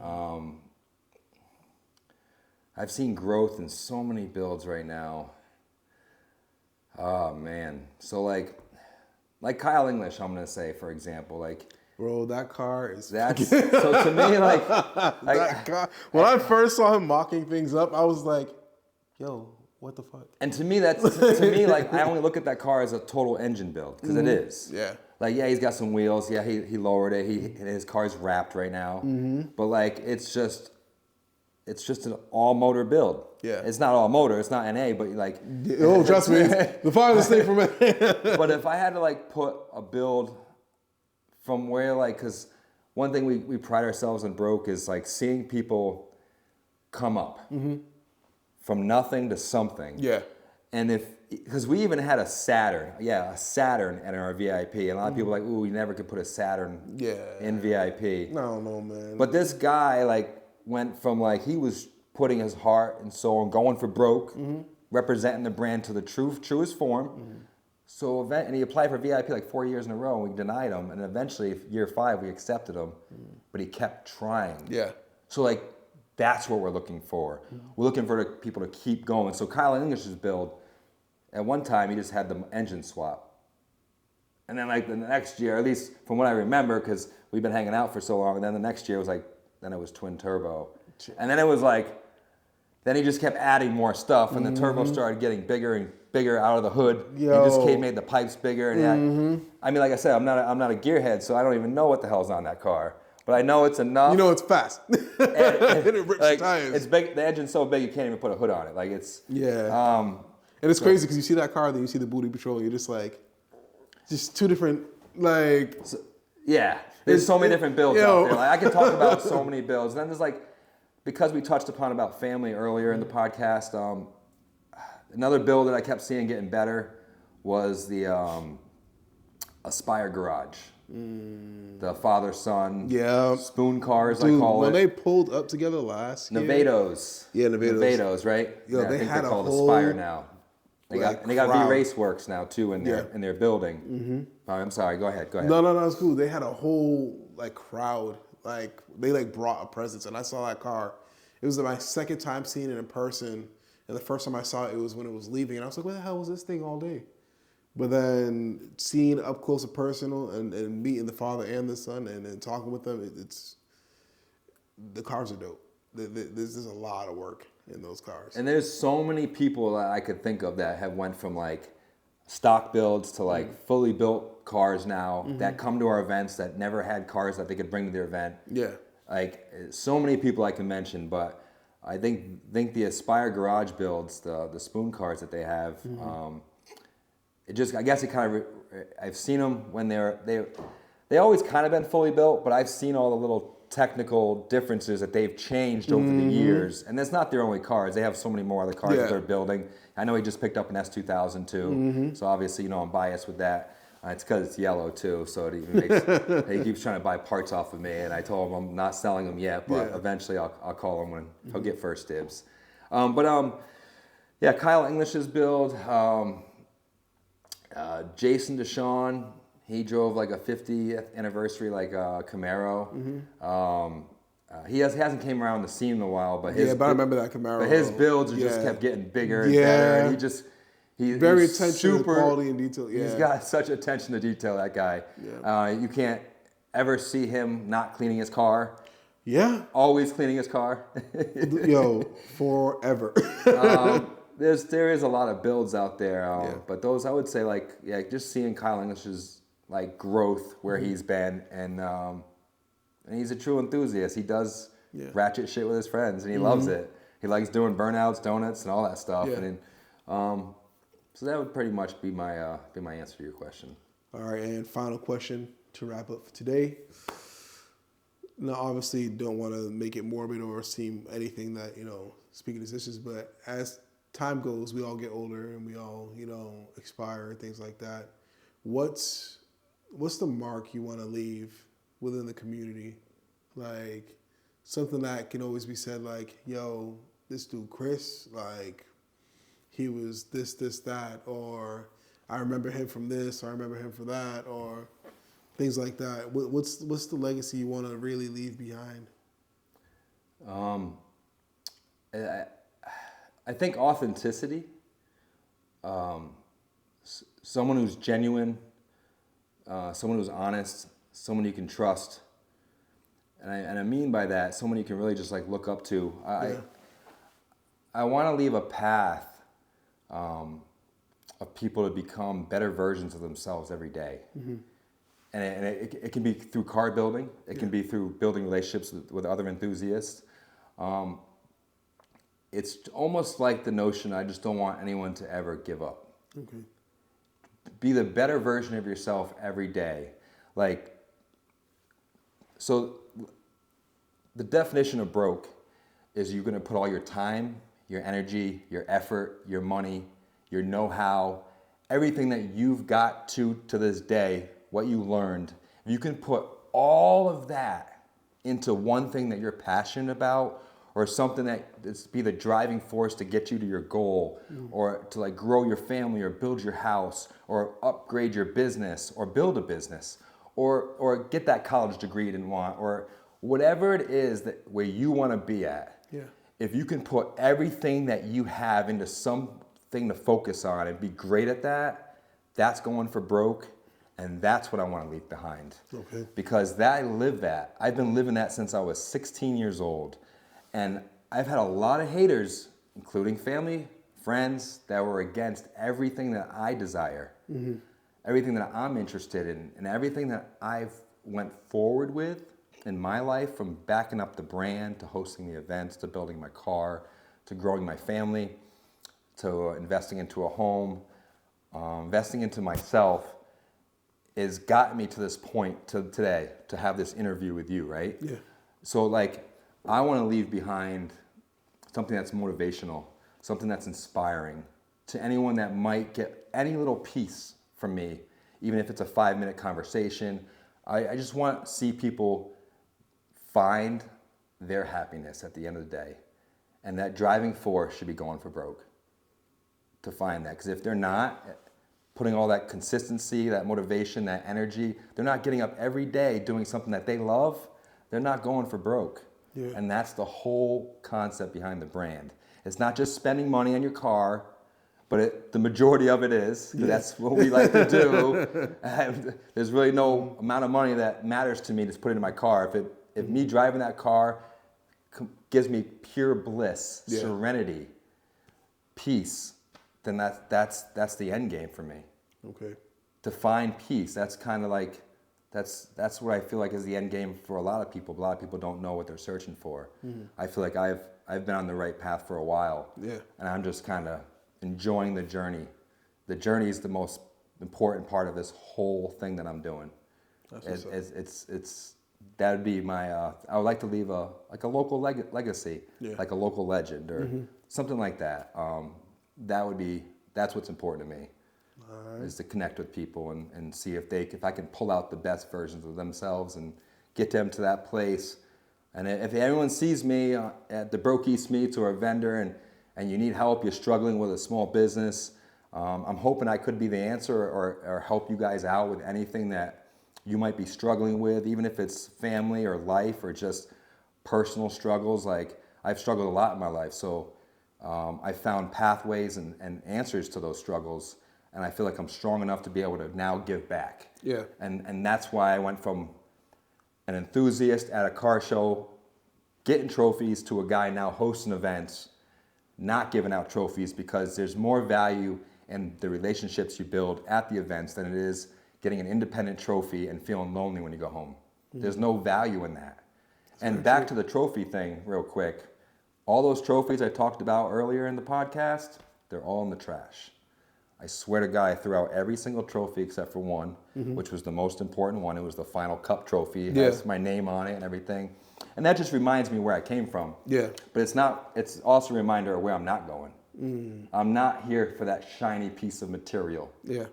I've seen growth in so many builds right now. Oh man. So like Kyle English, I'm gonna say, for example, like,
bro, that car is.
That's so to me, like
that car. When I first saw him mocking things up, I was like, "Yo, what the fuck?"
And to me, like I only look at that car as a total engine build because it is.
Yeah.
Like, yeah, he's got some wheels. Yeah, he lowered it. His car's wrapped right now. But like, it's just an all motor build.
Yeah.
It's not all motor. It's not NA, but like.
Oh, trust me, it's the farthest thing from it.
But if I had to like put a build from where, like, because one thing we pride ourselves in Broke is like seeing people come up from nothing to something.
Yeah.
And because we even had a Saturn at our VIP, and a lot of people are like, ooh, you never could put a Saturn in VIP.
No, man.
But this guy like went from like, he was putting his heart and soul and going for Broke, representing the brand to the truest form. So and he applied for VIP like 4 years in a row, and we denied him. And eventually, year 5, we accepted him, but he kept trying.
Yeah.
So like, that's what we're looking for. We're looking for people to keep going. So Kyle English's build, at one time, he just had the engine swap. And then like the next year, at least from what I remember, because we've been hanging out for so long, and then the next year was like, then it was twin turbo. And then it was like, then he just kept adding more stuff, and the turbo started getting bigger and bigger out of the hood.
Yo.
He just made the pipes bigger. And I mean, like I said, I'm not a gearhead, so I don't even know what the hell's on that car. But I know it's enough.
You know it's fast.
and
it rips
like,
tires.
it's big. The engine's so big you can't even put a hood on it. Like it's
and it's crazy because you see that car, then you see the booty patrol, and you're just like, just two different like.
There's so many different builds out there. Like I could talk about so many builds. And then there's like, because we touched upon about family earlier in the podcast. Another build that I kept seeing getting better was the Aspire Garage. The father-son spoon cars, dude, I call it.
When they pulled up together last year.
Nevados.
Yeah, Nevados.
Nevados, right?
Yo,
yeah,
they
I think
had
they're
a
called
whole,
Aspire now. They got V-Race Works now too in their building. I'm sorry, go ahead.
No, it's cool. They had a whole like crowd. Like they like brought a presence, and I saw that car. It was my second time seeing it in person, and the first time I saw it was when it was leaving, and I was like, "Where the hell was this thing all day?" But then seeing up close and personal, and meeting the father and the son, and then talking with them, it's the cars are dope. There's a lot of work in those cars.
And there's so many people that I could think of that have went from like stock builds to like fully built cars now that come to our events that never had cars that they could bring to their event. Yeah. Like so many people I can mention, but I think the Aspire Garage builds, the spoon cars that they have, I've seen them when they always kind of been fully built, but I've seen all the little technical differences that they've changed over the years. And that's not their only cars. They have so many more other cars that they're building. I know he just picked up an S2000 too. So obviously, I'm biased with that. It's because it's yellow too, so it even makes, he keeps trying to buy parts off of me, and I told him I'm not selling them yet, but eventually I'll call him when he'll get first dibs. Kyle English's build, Jason Deshawn, he drove like a 50th anniversary Camaro. He hasn't came around the scene in a while, but I
remember that Camaro.
But his builds just kept getting bigger and better, and he's
very attention to quality and detail. Yeah.
He's got such attention to detail, that guy. Yeah. You can't ever see him not cleaning his car. Yeah. Always cleaning his car.
Yo, forever.
There is a lot of builds out there, but those I would say just seeing Kyle English's growth where he's been, and he's a true enthusiast. He does ratchet shit with his friends, and he loves it. He likes doing burnouts, donuts, and all that stuff. Yeah. And so that would pretty much be my answer to your question.
All right, and final question to wrap up for today. No, obviously don't want to make it morbid or seem anything that, speaking of issues, but as time goes, we all get older and we all, expire and things like that. What's the mark you want to leave within the community? Like something that can always be said like, yo, this dude Chris, like he was this, that, or I remember him from this, or I remember him for that, or things like that. What's the legacy you want to really leave behind?
I think authenticity. Someone who's genuine, someone who's honest, someone you can trust, and I mean by that someone you can really just like look up to. I want to leave a path of people to become better versions of themselves every day. Mm-hmm. And it can be through car building. It can be through building relationships with other enthusiasts. It's almost like the notion I just don't want anyone to ever give up. Okay. Be the better version of yourself every day. So the definition of broke is you're going to put all your time, your energy, your effort, your money, your know-how, everything that you've got to this day, what you learned, if you can put all of that into one thing that you're passionate about, or something that's be the driving force to get you to your goal, or to like grow your family, or build your house, or upgrade your business, or build a business, or get that college degree you didn't want, or whatever it is that where you want to be at. Yeah. If you can put everything that you have into something to focus on and be great at that, that's going for broke. And that's what I want to leave behind. Okay. Because I live that. I've been living that since I was 16 years old. And I've had a lot of haters, including family, friends, that were against everything that I desire, everything that I'm interested in, and everything that I've went forward with in my life, from backing up the brand, to hosting the events, to building my car, to growing my family, to investing into a home, investing into myself, has gotten me to this point to today, to have this interview with you, right? Yeah. So I want to leave behind something that's motivational, something that's inspiring to anyone that might get any little piece from me, even if it's a 5-minute conversation. I just want to see people find their happiness at the end of the day. And that driving force should be going for broke to find that. Because if they're not putting all that consistency, that motivation, that energy, they're not getting up every day doing something that they love, they're not going for broke. Yeah. And that's the whole concept behind the brand. It's not just spending money on your car, but the majority of it is. Yeah. That's what we like to do. And there's really no amount of money that matters to me to put into my car. If me driving that car gives me pure bliss, serenity, peace, then that's the end game for me. Okay. To find peace, that's kind of like, that's what I feel like is the end game for a lot of people. A lot of people don't know what they're searching for. Mm-hmm. I feel like I've been on the right path for a while. Yeah. And I'm just kind of enjoying the journey. The journey is the most important part of this whole thing that I'm doing. It's that would be my. I would like to leave a local legacy, like a local legend or something like that. That's what's important to me. Right. Is to connect with people and see if I can pull out the best versions of themselves and get them to that place. And if anyone sees me at the Broke East Meets or a vendor and you need help, you're struggling with a small business, I'm hoping I could be the answer or help you guys out with anything that you might be struggling with, even if it's family or life or just personal struggles. Like I've struggled a lot in my life, so I found pathways and answers to those struggles. And I feel like I'm strong enough to be able to now give back. Yeah. And that's why I went from an enthusiast at a car show, getting trophies, to a guy now hosting events, not giving out trophies, because there's more value in the relationships you build at the events than it is getting an independent trophy and feeling lonely when you go home. Mm-hmm. There's no value in that. That's and back to the trophy thing real quick. All those trophies I talked about earlier in the podcast, they're all in the trash. I swear to God, I threw out every single trophy except for one, which was the most important one. It was the final cup trophy. It has my name on it and everything. And that just reminds me where I came from.
Yeah.
But it's also a reminder of where I'm not going. I'm not here for that shiny piece of material.
Yeah.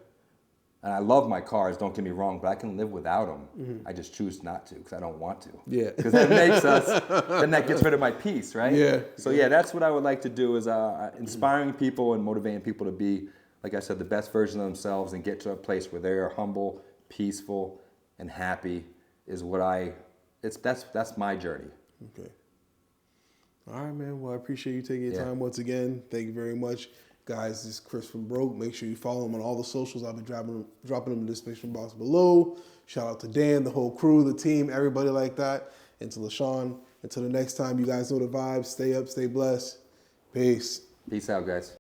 And I love my cars, don't get me wrong, but I can live without them. I just choose not to because I don't want to.
Yeah.
Because that makes then that gets rid of my peace, right?
Yeah.
So yeah, that's what I would like to do is inspiring people and motivating people to be, like I said, the best version of themselves and get to a place where they are humble, peaceful, and happy is what that's my journey.
Okay. All right, man. Well, I appreciate you taking your time once again. Thank you very much. Guys, this is Chris from Broke. Make sure you follow him on all the socials. I'll be dropping them in the description box below. Shout out to Dan, the whole crew, the team, everybody like that. And to LaShawn. Until the next time, you guys know the vibes. Stay up, stay blessed. Peace.
Peace out, guys.